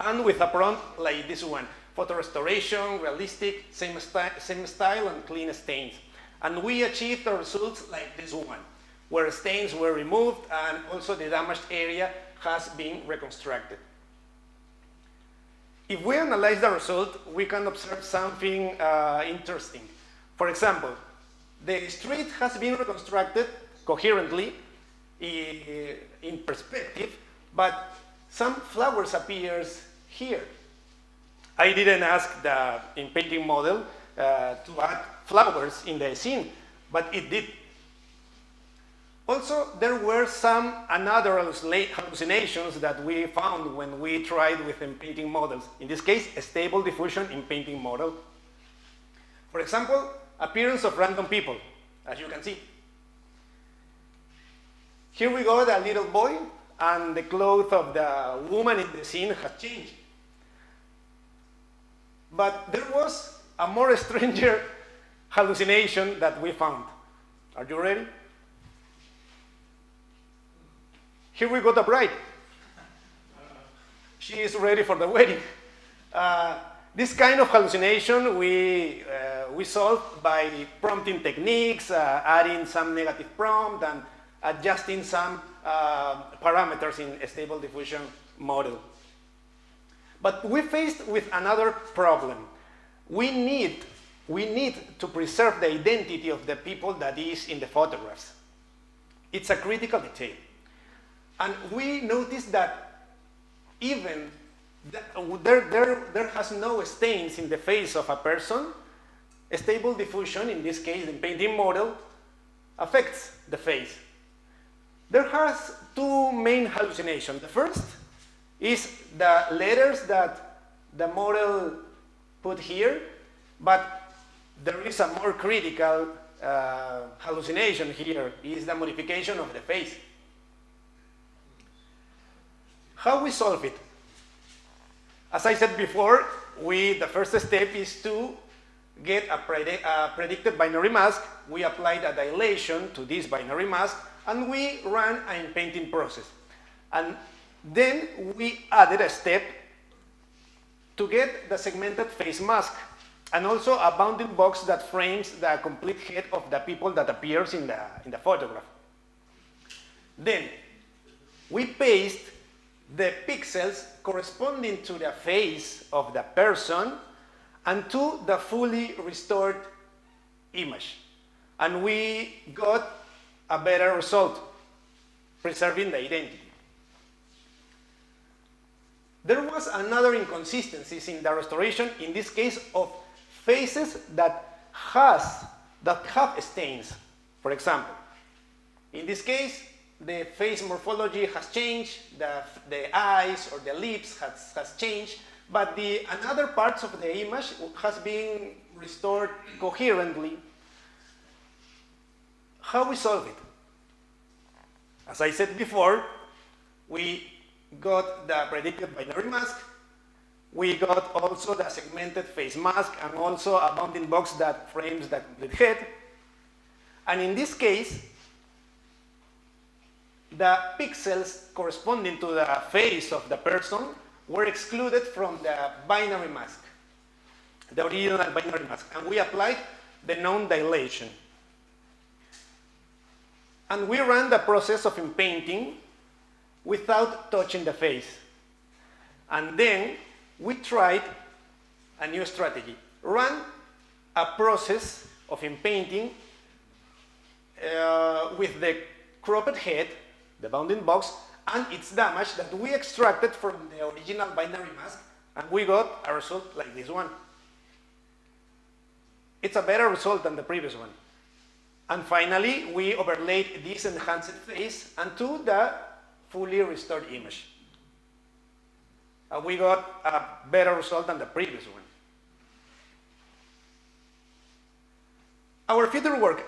And with a prompt like this one, photo restoration, realistic, same style, and clean stains. And we achieved the results like this one, where stains were removed and also the damaged area has been reconstructed. If we analyze the result, we can observe something interesting. For example, the street has been reconstructed coherently in perspective, but some flowers appears here. I didn't ask the in-painting model to add flowers in the scene, but it did. Also, there were some another hallucinations that we found when we tried with in-painting models. In this case, a stable diffusion in-painting model. For example, appearance of random people, as you can see. Here we got a little boy, and the clothes of the woman in the scene have changed. But there was a more stranger hallucination that we found. Are you ready? Here we got the bride. She is ready for the wedding. This kind of hallucination we solved by prompting techniques, adding some negative prompt, and adjusting some parameters in a stable diffusion model. But we faced with another problem. We need to preserve the identity of the people that is in the photographs. It's a critical detail. And we noticed that even there has no stains in the face of a person. A stable diffusion, in this case the painting model, affects the face. There has two main hallucinations. The first is the letters that the model put here, but there is a more critical hallucination here, is the modification of the face. How we solve it? As I said before, the first step is to get a predicted binary mask. We applied a dilation to this binary mask, and we ran an painting process. And then we added a step to get the segmented face mask, and also a bounding box that frames the complete head of the people that appears in the photograph. Then we paste the pixels corresponding to the face of the person and to the fully restored image. And we got a better result, preserving the identity. There was another inconsistencies in the restoration, in this case of faces that have stains. For example, in this case, the face morphology has changed, the eyes or the lips has changed, but the another parts of the image has been restored coherently. How we solve it? As I said before, we got the predicted binary mask, we got also the segmented face mask, and also a bounding box that frames the complete head. And in this case, the pixels corresponding to the face of the person were excluded from the binary mask, the original binary mask, and we applied the known dilation. And we ran the process of inpainting without touching the face. And then we tried a new strategy. Run a process of inpainting with the cropped head, the bounding box, and its damage that we extracted from the original binary mask, and we got a result like this one. It's a better result than the previous one. And finally, we overlaid this enhanced face onto the fully restored image. We got a better result than the previous one. Our future work.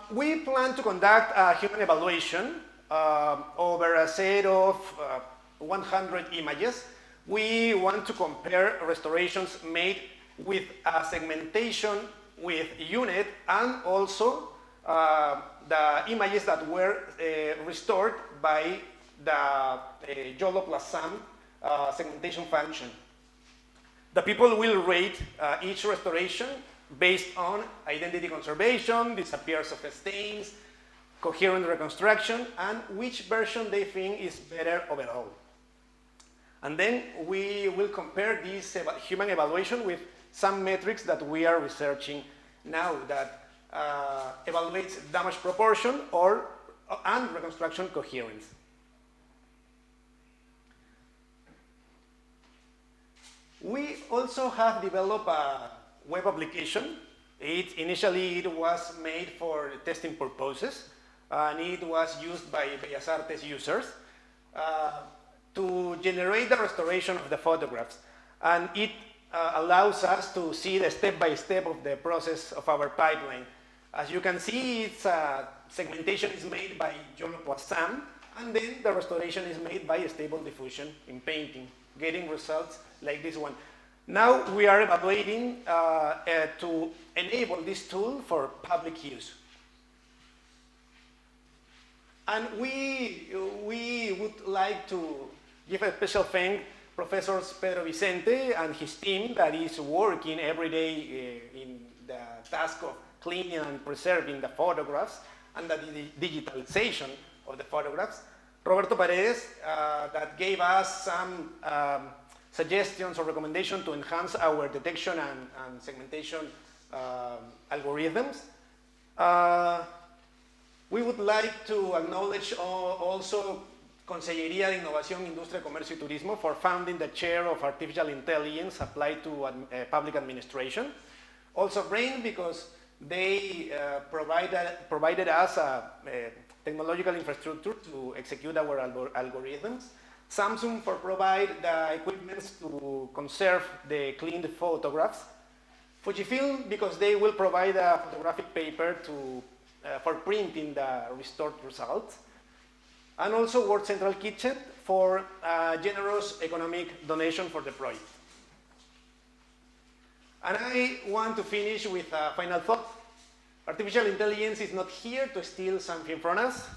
We plan to conduct a human evaluation over a set of 100 images. We want to compare restorations made with a segmentation with unit, and also the images that were restored by the YOLO plus SUM segmentation function. The people will rate each restoration based on identity conservation, disappearance of stains, coherent reconstruction, and which version they think is better overall. And then we will compare this human evaluation with some metrics that we are researching now that evaluates damage proportion and reconstruction coherence. We also have developed a web application. Initially it was made for testing purposes, and it was used by Bellas Artes users to generate the restoration of the photographs. And it allows us to see the step-by-step of the process of our pipeline. As you can see, its segmentation is made by YOLO plus SUM, and then the restoration is made by stable diffusion in painting, getting results like this one. Now we are evaluating to enable this tool for public use. And we would like to give a special thanks to Professor Pedro Vicente and his team that is working every day in the task of cleaning and preserving the photographs and the digitalization of the photographs. Roberto Pérez that gave us some suggestions or recommendations to enhance our detection and segmentation algorithms. We would like to acknowledge also Consellería de Innovación, Industria, Comercio y Turismo for founding the chair of artificial intelligence applied to public administration. Also BRAIN because they provided us a technological infrastructure to execute our algorithms. Samsung for provide the equipment to conserve the cleaned photographs. Fujifilm because they will provide a photographic paper for printing the restored results. And also World Central Kitchen for generous economic donation for the project. And I want to finish with a final thought. Artificial intelligence is not here to steal something from us.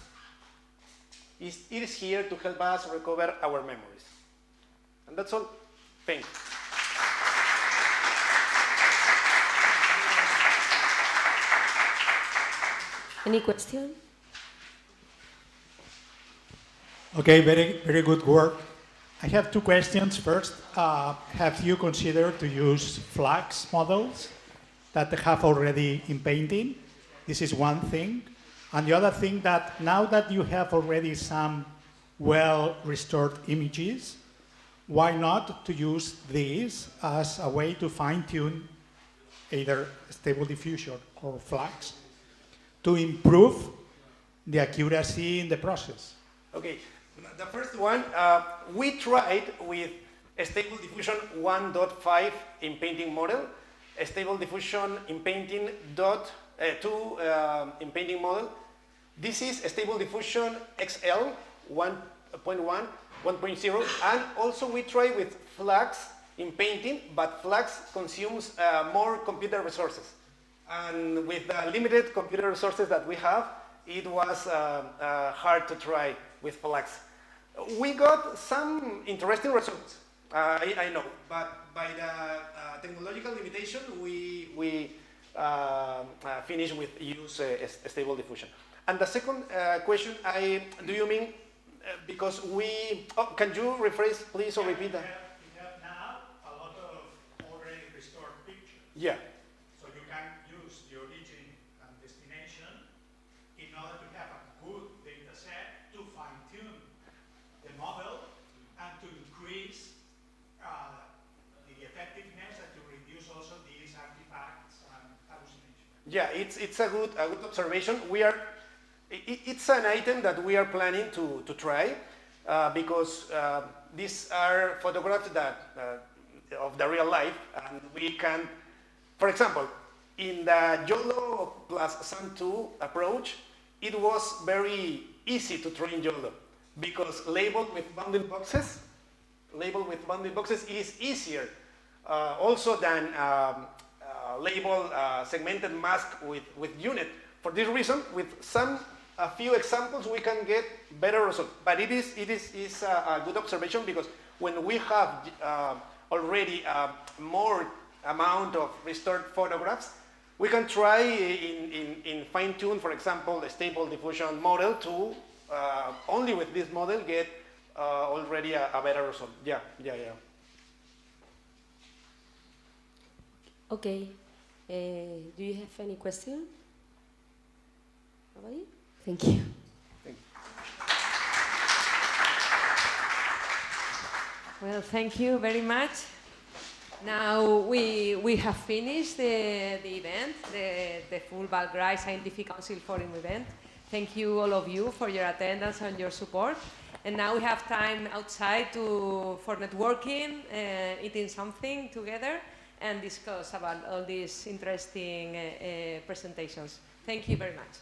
It is here to help us recover our memories. And that's all. Thank you. Any question? Okay, very good work. I have two questions. First, have you considered to use flags models that they have already in painting? This is one thing. And the other thing that now that you have already some well-restored images, why not to use these as a way to fine-tune either stable diffusion or flags to improve the accuracy in the process? Okay, the first one, we tried with a stable diffusion 1.5 in painting model, a stable diffusion in painting 2 in painting model. This is a stable diffusion XL 1.1, 1.0, and also we try with flags in painting, but flags consumes more computer resources. And with the limited computer resources that we have, it was hard to try with flags. We got some interesting results, I know, but by the technological limitation, we finished with use a stable diffusion. And the second question, do you mean because we, can you rephrase please or repeat that? We have now a lot of already restored pictures. Yeah. So you can use the origin and destination in order to have a good data set to fine-tune the model and to increase the effectiveness and to reduce also these artifacts and hallucinations. Yeah, it's a good observation. It's an item that we are planning to try because these are photographs that of the real life, and we can, for example, in the YOLO plus SUN2 approach, it was very easy to train YOLO because labeled with bounding boxes is easier also than label segmented mask with unit. For this reason, with a few examples, we can get better results. But it is a good observation because when we have already more amount of restored photographs, we can try in fine-tune, for example, a stable diffusion model to only with this model get already a better result. Yeah. Okay. Do you have any question? Nobody? Thank you. Well, thank you very much. Now we have finished the event, the full ValgrAI Scientific Council Forum event. Thank you all of you for your attendance and your support. And now we have time outside for networking, eating something together, and discuss about all these interesting presentations. Thank you very much.